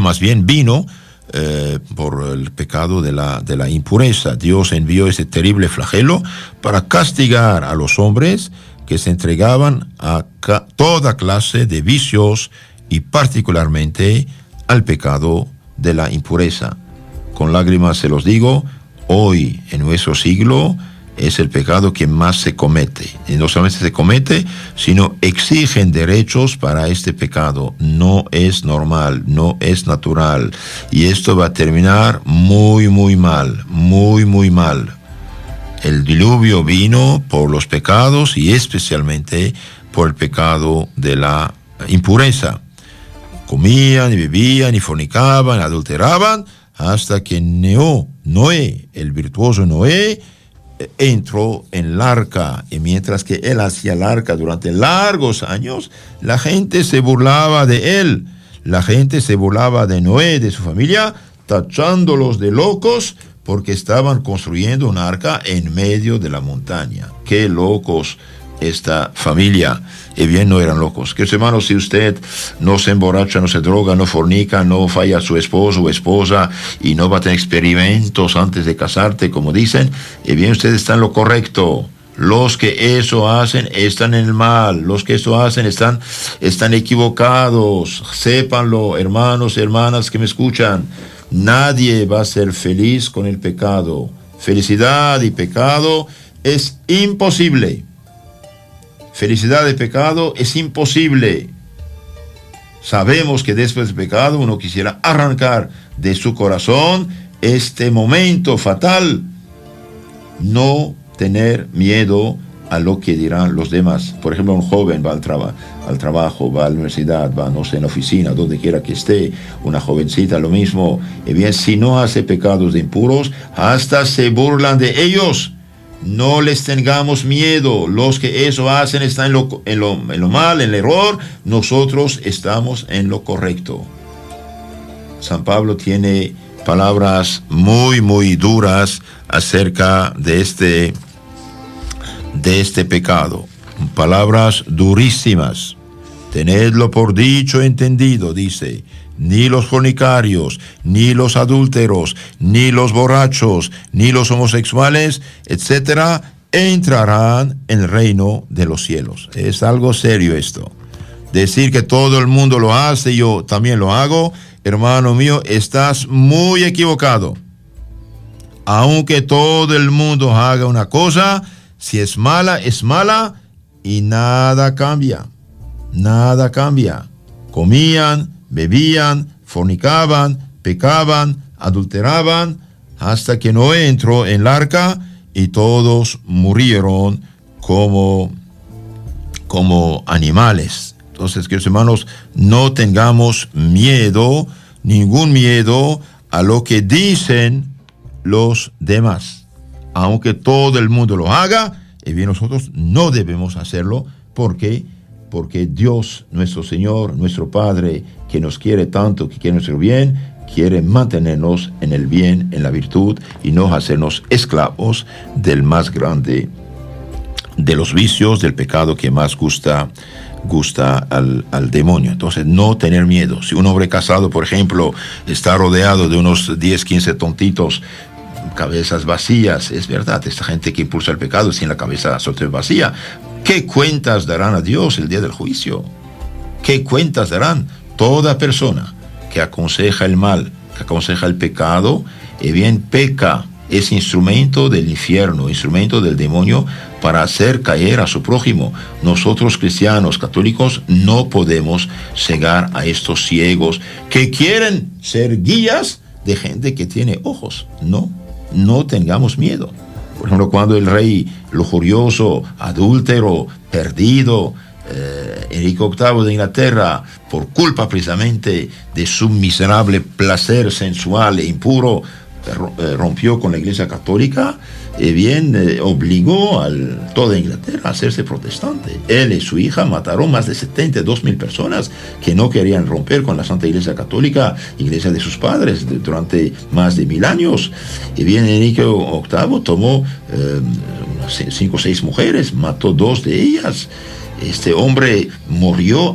más bien vino por el pecado de la impureza. Dios envió ese terrible flagelo para castigar a los hombres que se entregaban a toda clase de vicios y particularmente al pecado de la impureza. Con lágrimas se los digo, hoy en nuestro siglo es el pecado que más se comete. Y no solamente se comete, sino exigen derechos para este pecado. No es normal, no es natural. Y esto va a terminar muy, muy mal, muy, muy mal. El diluvio vino por los pecados y especialmente por el pecado de la impureza. Comían y bebían y fornicaban, adulteraban, hasta que Noé, el virtuoso Noé, entró en el arca, y mientras que él hacía el arca durante largos años, la gente se burlaba de él, la gente se burlaba de Noé, de su familia, tachándolos de locos porque estaban construyendo un arca en medio de la montaña. ¡Qué locos esta familia! Y bien, no eran locos. Que hermanos, si usted no se emborracha, no se droga, no fornica, no falla a su esposo o esposa y no va a tener experimentos antes de casarte, como dicen, y bien, usted está en lo correcto. Los que eso hacen están en el mal. Los que eso hacen están equivocados. Sépanlo, hermanos y hermanas que me escuchan. Nadie va a ser feliz con el pecado. Felicidad y pecado es imposible. Felicidad de pecado es imposible. Sabemos que después del pecado uno quisiera arrancar de su corazón este momento fatal. No tener miedo a lo que dirán los demás. Por ejemplo, un joven va al trabajo, va a la universidad, va, no sé, en la oficina, donde quiera que esté, una jovencita, lo mismo. Y bien, si no hace pecados de impuros, hasta se burlan de ellos. No les tengamos miedo. Los que eso hacen están en lo mal, en el error. Nosotros estamos en lo correcto. San Pablo tiene palabras muy, muy duras acerca de este pecado. Palabras durísimas. Tenedlo por dicho, entendido, dice. Ni los fornicarios, ni los adúlteros, ni los borrachos, ni los homosexuales, etcétera, entrarán en el reino de los cielos. Es algo serio esto. Decir que todo el mundo lo hace, yo también lo hago, hermano mío, estás muy equivocado. Aunque todo el mundo haga una cosa, si es mala y nada cambia. Nada cambia. Comían, bebían, fornicaban, pecaban, adulteraban, hasta que Noé entró en el arca y todos murieron como animales. Entonces, queridos hermanos, no tengamos miedo, ningún miedo a lo que dicen los demás. Aunque todo el mundo lo haga, bien, nosotros no debemos hacerlo. ¿Por qué? Porque Dios, nuestro Señor, nuestro Padre, que nos quiere tanto, que quiere nuestro bien, quiere mantenernos en el bien, en la virtud, y no hacernos esclavos del más grande de los vicios, del pecado que más gusta al demonio. Entonces, no tener miedo. Si un hombre casado, por ejemplo, está rodeado de unos 10, 15 tontitos, cabezas vacías, es verdad, esta gente que impulsa el pecado sin la cabeza vacía, ¿qué cuentas darán a Dios el día del juicio? ¿Qué cuentas darán? Toda persona que aconseja el mal, que aconseja el pecado, bien peca, es instrumento del infierno, instrumento del demonio para hacer caer a su prójimo. Nosotros, cristianos, católicos, no podemos cegar a estos ciegos que quieren ser guías de gente que tiene ojos. No tengamos miedo. Por ejemplo, cuando el rey lujurioso, adúltero, perdido, Enrique VIII de Inglaterra, por culpa precisamente de su miserable placer sensual e impuro, rompió con la Iglesia Católica, obligó a toda Inglaterra a hacerse protestante. Él y su hija mataron más de 72.000 personas que no querían romper con la Santa Iglesia Católica, iglesia de sus padres, durante más de 1000 años. Enrique VIII tomó 5 o 6 mujeres, mató 2 de ellas. Este hombre murió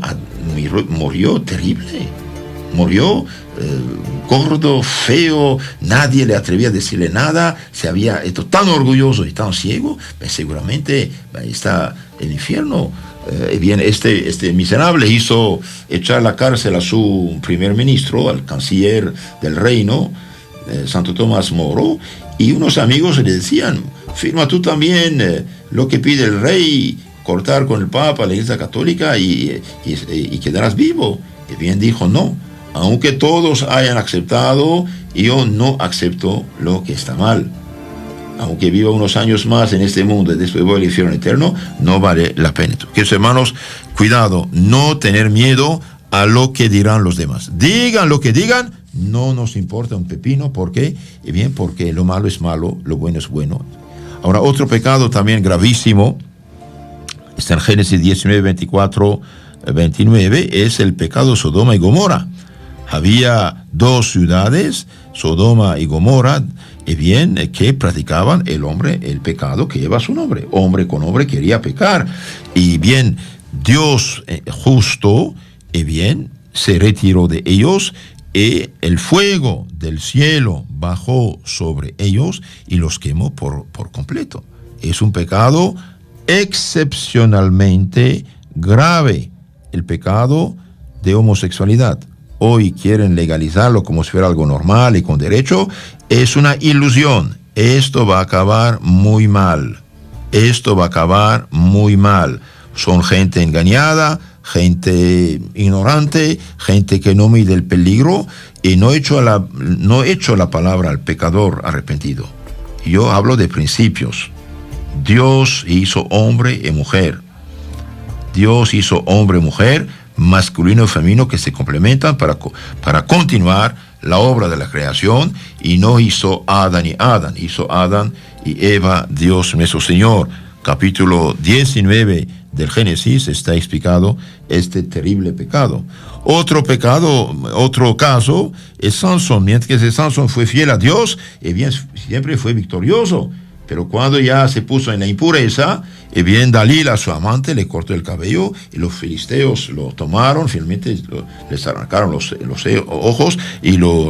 terrible, murió gordo, feo, nadie le atrevía a decirle nada, se había hecho tan orgulloso y tan ciego, seguramente ahí está el infierno. Este miserable hizo echar a la cárcel a su primer ministro, al canciller del reino, Santo Tomás Moro, y unos amigos le decían: firma tú también lo que pide el rey, cortar con el Papa, la Iglesia Católica, y quedarás vivo. Y bien dijo: no, aunque todos hayan aceptado, yo no acepto lo que está mal. Aunque viva unos años más en este mundo y después voy al infierno eterno, no vale la pena. Queridos hermanos, cuidado, no tener miedo a lo que dirán los demás. Digan lo que digan, no nos importa un pepino. ¿Por qué? Bien, porque lo malo es malo, lo bueno es bueno. Ahora, otro pecado también gravísimo, está en Génesis 19, 24, 29, es el pecado de Sodoma y Gomorra. Había 2 ciudades, Sodoma y Gomorra, que practicaban el pecado que lleva su nombre. Hombre con hombre quería pecar. Y bien, Dios justo, se retiró de ellos, y el fuego del cielo bajó sobre ellos y los quemó por completo. Es un pecado excepcionalmente grave, el pecado de homosexualidad. Hoy quieren legalizarlo como si fuera algo normal y con derecho. Es una ilusión. Esto va a acabar muy mal. Son gente engañada, gente ignorante, gente que no mide el peligro y no echo la palabra al pecador arrepentido. Yo hablo de principios. Dios hizo hombre y mujer. Masculino y femenino, que se complementan para continuar la obra de la creación, y no hizo Adán y Adán, hizo Adán y Eva, Dios nuestro Señor. Capítulo 19 del Génesis está explicado este terrible pecado. Otro caso es Sansón. Mientras que Sansón fue fiel a Dios, siempre fue victorioso. Pero cuando ya se puso en la impureza, Dalila, su amante, le cortó el cabello y los filisteos lo tomaron, finalmente les arrancaron los ojos y lo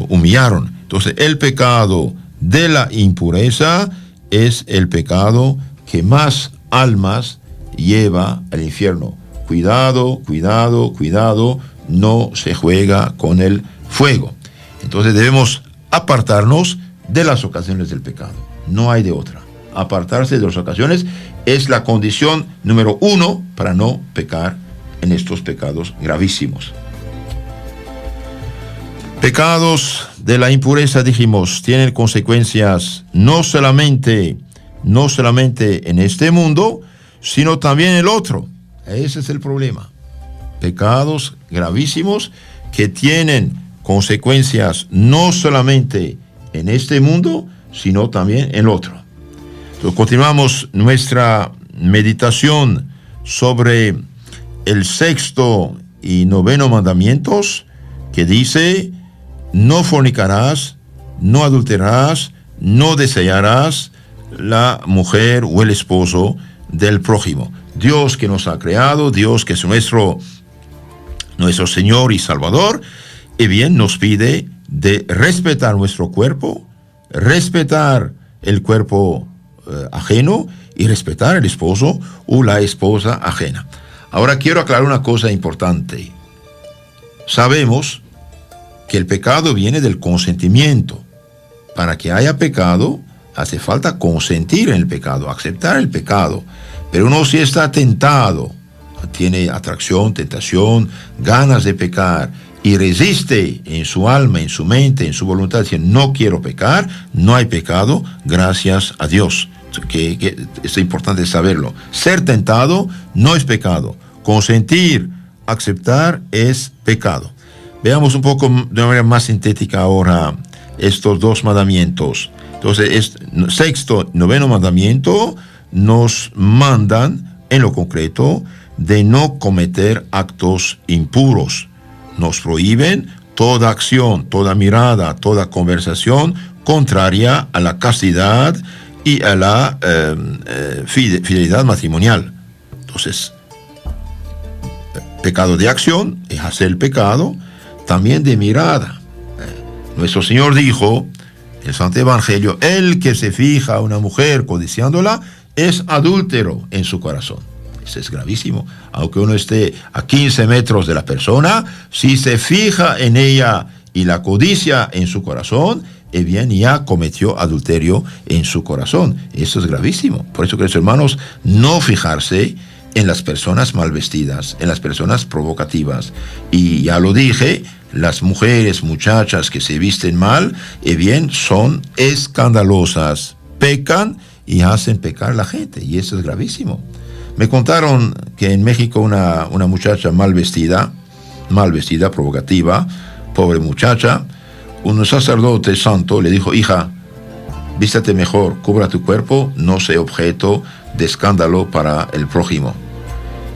humillaron. Entonces, el pecado de la impureza es el pecado que más almas lleva al infierno. cuidado, cuidado, cuidado, no se juega con el fuego. Entonces debemos apartarnos de las ocasiones del pecado. No hay de otra. Apartarse de las ocasiones es la condición número 1 para no pecar en estos pecados gravísimos. Pecados de la impureza, dijimos, tienen consecuencias no solamente en este mundo, sino también en el otro. Ese es el problema. Pecados gravísimos que tienen consecuencias no solamente en este mundo, sino también en el otro. Entonces, continuamos nuestra meditación sobre el 6º y 9º mandamientos, que dice: no fornicarás, no adulterarás, no desearás la mujer o el esposo del prójimo. Dios que nos ha creado, Dios que es nuestro Señor y Salvador, y bien nos pide de respetar nuestro cuerpo, respetar el cuerpo ajeno y respetar el esposo o la esposa ajena. Ahora quiero aclarar una cosa importante. Sabemos que el pecado viene del consentimiento. Para que haya pecado, hace falta consentir en el pecado, aceptar el pecado. Pero uno si está tentado, tiene atracción, tentación, ganas de pecar, y resiste en su alma, en su mente, en su voluntad, diciendo: no quiero pecar, no hay pecado, gracias a Dios. Que es importante saberlo. Ser tentado no es pecado. Consentir, aceptar es pecado. Veamos un poco de una manera más sintética ahora estos dos mandamientos. Entonces, 6º, 9º mandamiento nos mandan, en lo concreto, de no cometer actos impuros. Nos prohíben toda acción, toda mirada, toda conversación contraria a la castidad y a la fidelidad matrimonial. Entonces, pecado de acción es hacer el pecado, también de mirada. Nuestro Señor dijo en el Santo Evangelio: el que se fija a una mujer codiciándola es adúltero en su corazón. Eso es gravísimo. Aunque uno esté a 15 metros de la persona, si se fija en ella y la codicia en su corazón, bien, ya cometió adulterio en su corazón. Eso es gravísimo. Por eso, queridos hermanos, no fijarse en las personas mal vestidas, en las personas provocativas. Y ya lo dije, las mujeres, muchachas que se visten mal, bien, son escandalosas, pecan y hacen pecar a la gente. Y eso es gravísimo. Me contaron que en México una muchacha mal vestida, provocativa, pobre muchacha, un sacerdote santo le dijo: hija, vístate mejor, cubra tu cuerpo, no sea objeto de escándalo para el prójimo.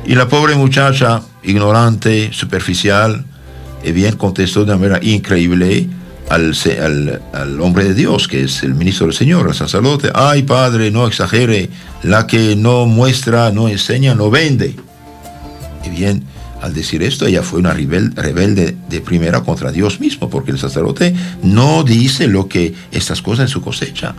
Y la pobre muchacha, ignorante, superficial, bien contestó de una manera increíble al hombre de Dios, que es el ministro del Señor, el sacerdote: ay, padre, no exagere, la que no muestra, no enseña, no vende. Y bien, al decir esto, ella fue una rebelde de primera contra Dios mismo, porque el sacerdote no dice lo que estas cosas en su cosecha.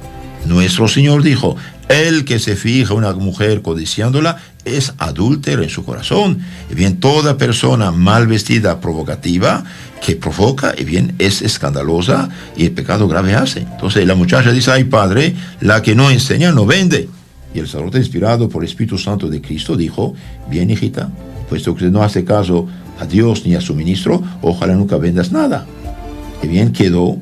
Nuestro Señor dijo: el que se fija a una mujer codiciándola es adúltero en su corazón. Y bien, toda persona mal vestida, provocativa, que provoca, y bien, es escandalosa y el pecado grave hace. Entonces la muchacha dice: ay, padre, la que no enseña no vende. Y el sacerdote, inspirado por el Espíritu Santo de Cristo, dijo: bien, hijita, puesto que no hace caso a Dios ni a su ministro, ojalá nunca vendas nada. Y bien, quedó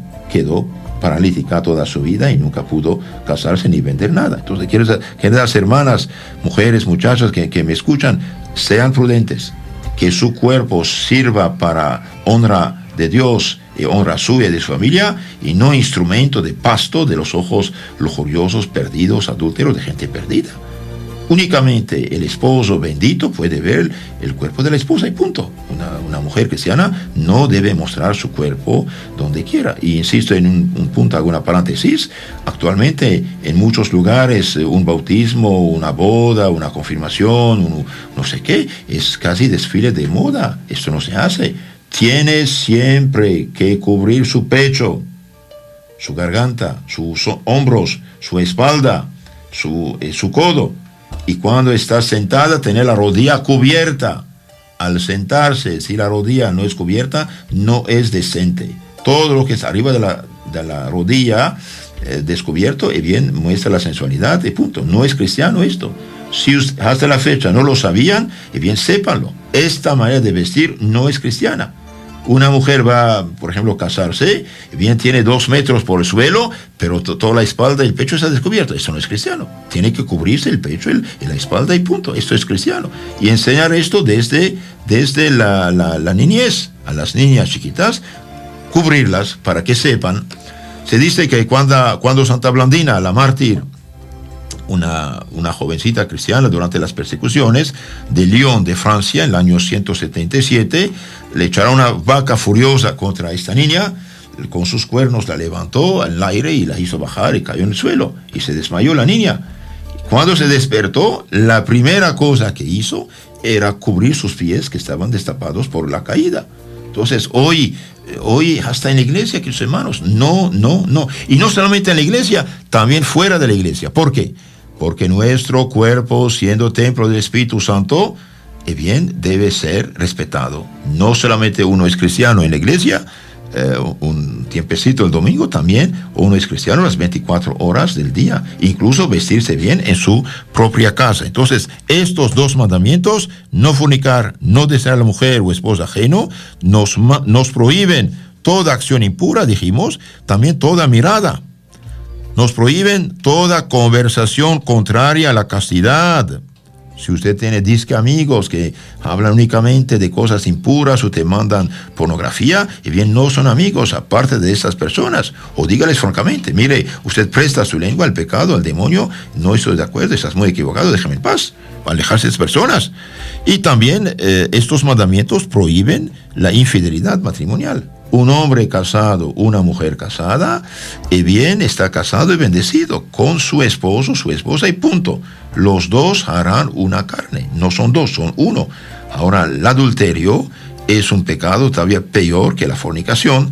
paralítica toda su vida y nunca pudo casarse ni vender nada. Entonces, queridas hermanas, mujeres, muchachas que me escuchan, sean prudentes, que su cuerpo sirva para honra de Dios y honra suya y de su familia, y no instrumento de pasto de los ojos lujuriosos, perdidos, adúlteros, de gente perdida. Únicamente el esposo bendito puede ver el cuerpo de la esposa y punto. Una mujer cristiana no debe mostrar su cuerpo donde quiera. Y insisto en un punto, hago una paréntesis. Actualmente en muchos lugares un bautismo, una boda, una confirmación, no sé qué, es casi desfile de moda. Esto no se hace. Tiene siempre que cubrir su pecho, su garganta, sus hombros, su espalda, su codo. Y cuando está sentada, tener la rodilla cubierta. al sentarse, si la rodilla no es cubierta, no es decente. Todo lo que es arriba de la rodilla descubierto, y bien, muestra la sensualidad, y punto. No es cristiano esto. Si hasta la fecha no lo sabían, y bien, sépanlo. Esta manera de vestir no es cristiana. Una mujer va, por ejemplo, a casarse, y bien, tiene 2 metros por el suelo, pero toda la espalda y el pecho está descubierto. Eso no es cristiano. Tiene que cubrirse el pecho y la espalda y punto. Esto es cristiano. Y enseñar esto desde la niñez, a las niñas chiquitas, cubrirlas para que sepan. Se dice que cuando Santa Blandina, la mártir, una jovencita cristiana durante las persecuciones de Lyon, de Francia, en el año 177, le echaron una vaca furiosa contra esta niña, con sus cuernos la levantó al aire y la hizo bajar y cayó en el suelo, y se desmayó la niña. Cuando se despertó, la primera cosa que hizo era cubrir sus pies que estaban destapados por la caída. Entonces, hoy hasta en la iglesia, queridos hermanos, no. Y no solamente en la iglesia, también fuera de la iglesia. ¿Por qué? Porque nuestro cuerpo, siendo templo del Espíritu Santo, bien, debe ser respetado. No solamente uno es cristiano en la iglesia, un tiempecito el domingo también, uno es cristiano las 24 horas del día, incluso vestirse bien en su propia casa. Entonces, estos 2 mandamientos, no fornicar, no desear a la mujer o esposa ajeno, nos prohíben toda acción impura, dijimos, también toda mirada. Nos prohíben toda conversación contraria a la castidad. Si usted tiene disque amigos que hablan únicamente de cosas impuras o te mandan pornografía, y bien, no son amigos aparte de esas personas. O dígales francamente, mire, usted presta su lengua al pecado, al demonio, no estoy de acuerdo, estás muy equivocado, déjame en paz. Alejarse de esas personas. Y también estos mandamientos prohíben la infidelidad matrimonial. Un hombre casado, una mujer casada, y bien, está casado y bendecido con su esposo, su esposa, y punto. Los 2 harán una carne. No son 2, son 1. Ahora, el adulterio es un pecado todavía peor que la fornicación.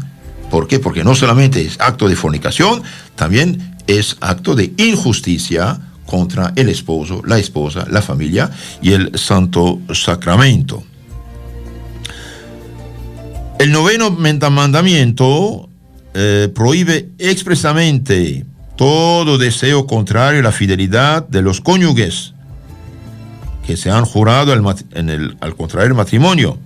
¿Por qué? Porque no solamente es acto de fornicación, también es acto de injusticia contra el esposo, la esposa, la familia y el santo sacramento. El 9º mandamiento prohíbe expresamente todo deseo contrario a la fidelidad de los cónyuges que se han jurado al contraer el matrimonio.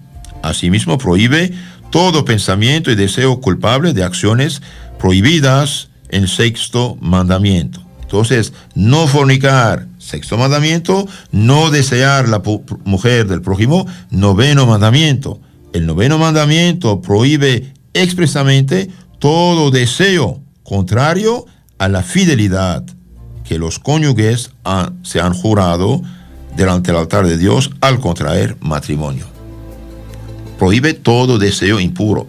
Asimismo, prohíbe todo pensamiento y deseo culpable de acciones prohibidas en el 6º mandamiento. Entonces, no fornicar, 6º mandamiento, no desear la mujer del prójimo, 9º mandamiento. El 9º mandamiento prohíbe expresamente todo deseo contrario a la fidelidad que los cónyuges se han jurado delante del altar de Dios al contraer matrimonio. Prohíbe todo deseo impuro.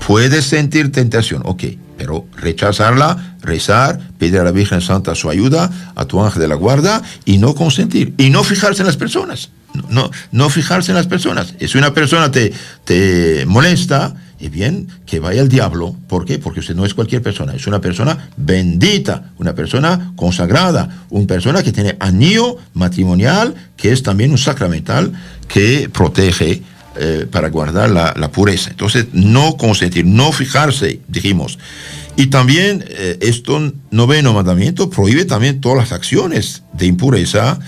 Puedes sentir tentación, ok, pero rechazarla, rezar, pedir a la Virgen Santa su ayuda, a tu ángel de la guarda, y no consentir, y no fijarse en las personas. No fijarse en las personas. Si una persona te molesta, y bien, que vaya al diablo. ¿Por qué? Porque usted no es cualquier persona, es una persona bendita, una persona consagrada, una persona que tiene anillo matrimonial, que es también un sacramental que protege para guardar la pureza. Entonces, no consentir, no fijarse, dijimos. Y también esto 9º mandamiento prohíbe también todas las acciones de impureza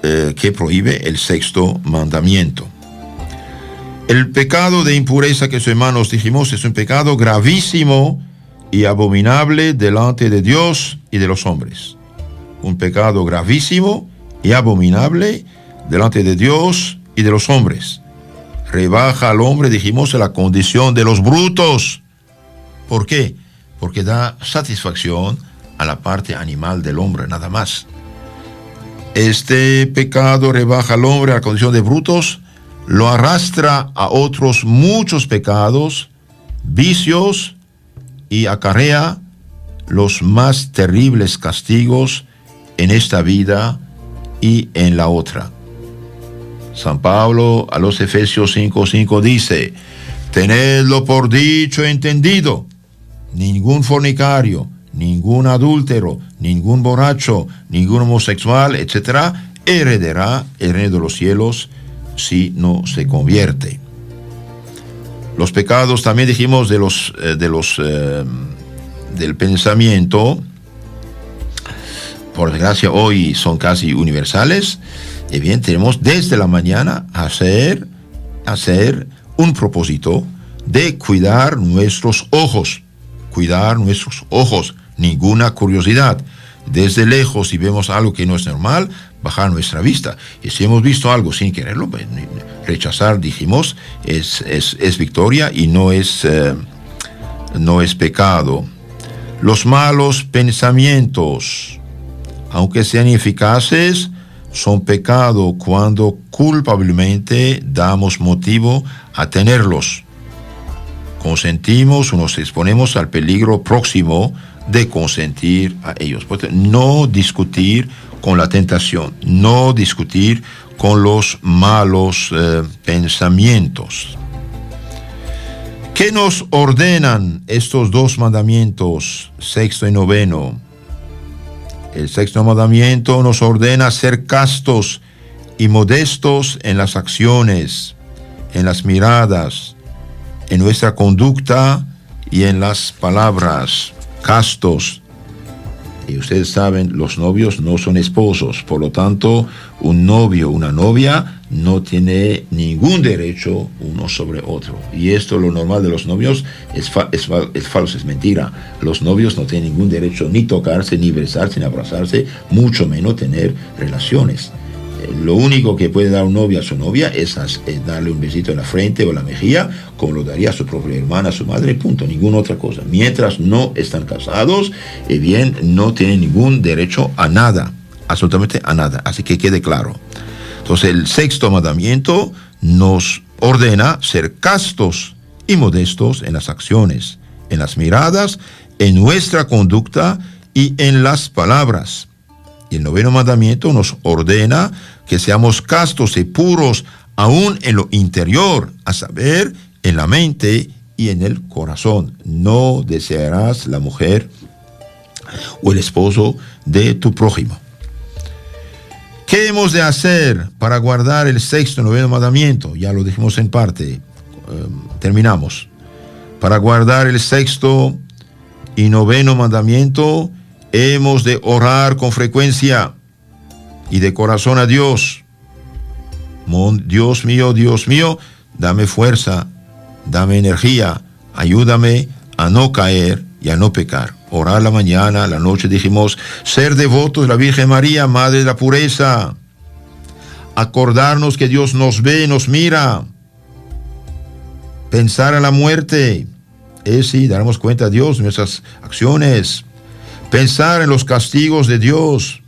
que prohíbe el 6º mandamiento. El pecado de impureza que, hermanos, dijimos, es un pecado gravísimo y abominable delante de Dios y de los hombres. Un pecado gravísimo y abominable delante de Dios y de los hombres. Rebaja al hombre, dijimos, a la condición de los brutos. ¿Por qué? Porque da satisfacción a la parte animal del hombre, nada más. Este pecado rebaja al hombre a la condición de brutos, lo arrastra a otros muchos pecados, vicios, y acarrea los más terribles castigos en esta vida y en la otra. San Pablo a los Efesios 5:5 dice: tenedlo por dicho entendido, ningún fornicario, ningún adúltero, ningún borracho, ningún homosexual, etc., heredará el reino de los cielos si no se convierte. Los pecados, también dijimos, del pensamiento, por desgracia hoy son casi universales. Y bien, tenemos desde la mañana hacer un propósito de cuidar nuestros ojos, ninguna curiosidad. Desde lejos, si vemos algo que no es normal, bajar nuestra vista. Y si hemos visto algo sin quererlo, rechazar, dijimos, es victoria y no es pecado. Los malos pensamientos, aunque sean eficaces, son pecado cuando culpablemente damos motivo a tenerlos. Consentimos o nos exponemos al peligro próximo de consentir a ellos. No discutir con la tentación, no discutir con los malos pensamientos. ¿Qué nos ordenan estos dos mandamientos, sexto y noveno? El sexto mandamiento nos ordena ser castos y modestos en las acciones, en las miradas, en nuestra conducta y en las palabras. Castos. Y ustedes saben, los novios no son esposos, por lo tanto, un novio, una novia, no tiene ningún derecho uno sobre otro. Y esto, lo normal de los novios, es falso, es mentira. Los novios no tienen ningún derecho ni tocarse, ni besarse, ni abrazarse, mucho menos tener relaciones. Lo único que puede dar un novio a su novia es darle un besito en la frente o en la mejilla, como lo daría a su propia hermana, a su madre, punto, ninguna otra cosa. Mientras no están casados, bien, no tienen ningún derecho a nada, absolutamente a nada, así que quede claro. Entonces, el sexto mandamiento nos ordena ser castos y modestos en las acciones, en las miradas, en nuestra conducta y en las palabras. Y el noveno mandamiento nos ordena que seamos castos y puros aún en lo interior, a saber, en la mente y en el corazón. No desearás la mujer o el esposo de tu prójimo. ¿Qué hemos de hacer para guardar el sexto y noveno mandamiento? Ya lo dijimos en parte. Terminamos. Para guardar el sexto y noveno mandamiento, hemos de orar con frecuencia y de corazón a Dios. Dios mío, dame fuerza, dame energía, ayúdame a no caer y a no pecar. Orar la mañana, la noche, dijimos, ser devotos de la Virgen María, Madre de la Pureza. Acordarnos que Dios nos ve, nos mira. Pensar en la muerte, sí, daremos cuenta a Dios de nuestras acciones. Pensar en los castigos de Dios,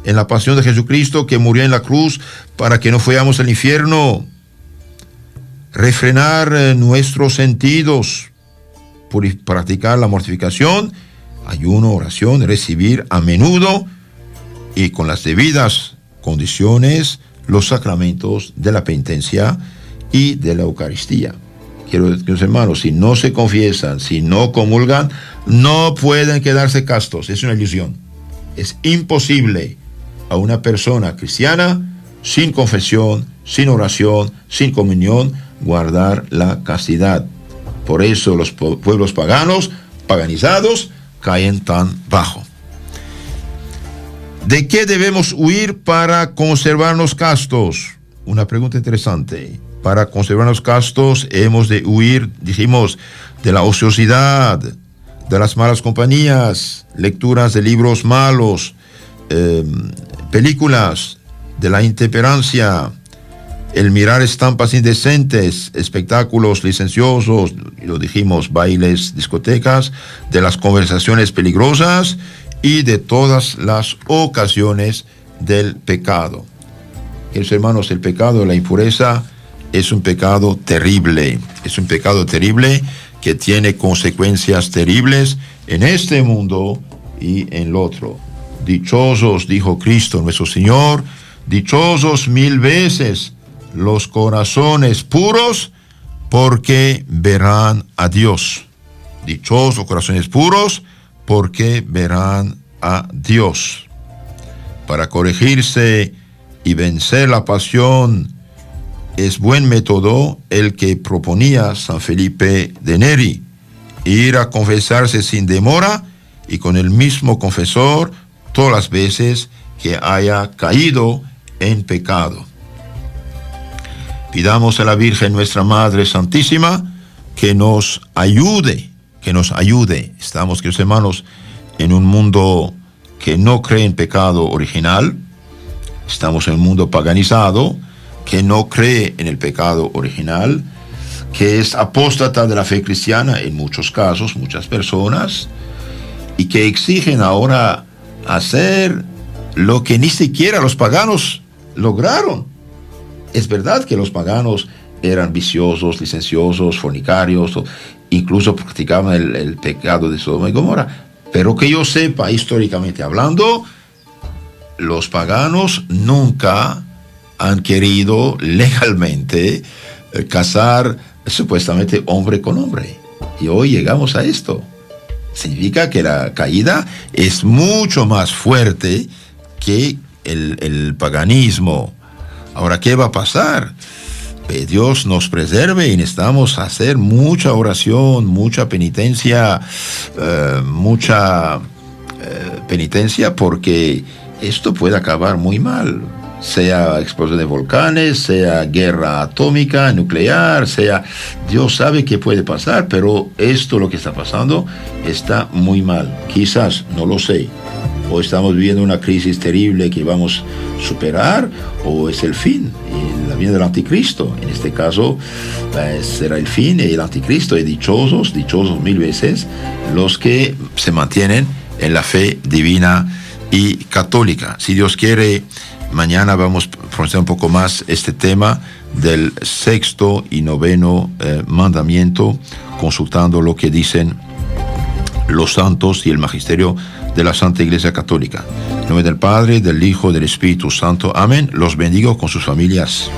en la pasión de Jesucristo que murió en la cruz para que no fuéramos al infierno. Refrenar nuestros sentidos, practicar la mortificación, ayuno, oración, recibir a menudo y con las debidas condiciones los sacramentos de la penitencia y de la Eucaristía. Quiero decir, mis hermanos, si no se confiesan, si no comulgan, no pueden quedarse castos. Es una ilusión. Es imposible a una persona cristiana, sin confesión, sin oración, sin comunión, guardar la castidad. Por eso los pueblos paganos, paganizados, caen tan bajo. ¿De qué debemos huir para conservarnos castos? Una pregunta interesante. Para conservarnos castos hemos de huir, dijimos, de la ociosidad, de las malas compañías, lecturas de libros malos, películas, de la intemperancia, el mirar estampas indecentes, espectáculos licenciosos, lo dijimos, bailes, discotecas, de las conversaciones peligrosas y de todas las ocasiones del pecado. Queridos hermanos, el pecado de la impureza es un pecado terrible, que tiene consecuencias terribles en este mundo y en el otro. Dichosos, dijo Cristo nuestro Señor, dichosos 1000 veces los corazones puros, porque verán a Dios. Dichosos los corazones puros, porque verán a Dios. Para corregirse y vencer la pasión es buen método el que proponía San Felipe de Neri, ir a confesarse sin demora y con el mismo confesor todas las veces que haya caído en pecado. Pidamos a la Virgen nuestra Madre Santísima que nos ayude. Estamos, queridos hermanos, en un mundo que no cree en pecado original. Estamos en un mundo paganizado que no cree en el pecado original, que es apóstata de la fe cristiana en muchos casos, muchas personas, y que exigen ahora hacer lo que ni siquiera los paganos lograron. Es verdad que los paganos eran viciosos, licenciosos, fornicarios, incluso practicaban el pecado de Sodoma y Gomorra, pero que yo sepa, históricamente hablando, los paganos nunca han querido legalmente casar supuestamente hombre con hombre. Y hoy llegamos a esto. Significa que la caída es mucho más fuerte que el paganismo. Ahora, ¿qué va a pasar? Dios nos preserve y necesitamos hacer mucha oración, mucha penitencia, porque esto puede acabar muy mal. Sea explosión de volcanes, sea guerra atómica, nuclear, sea... Dios sabe qué puede pasar, pero esto, lo que está pasando, está muy mal. Quizás, no lo sé, o estamos viviendo una crisis terrible que vamos a superar, o es el fin, la venida del anticristo. En este caso, será el fin y el anticristo, y dichosos 1000 veces, los que se mantienen en la fe divina y católica. Si Dios quiere, mañana vamos a profundizar un poco más este tema del 6º y 9º mandamiento, consultando lo que dicen los santos y el magisterio de la Santa Iglesia Católica. En nombre del Padre, del Hijo y del Espíritu Santo. Amén. Los bendigo con sus familias.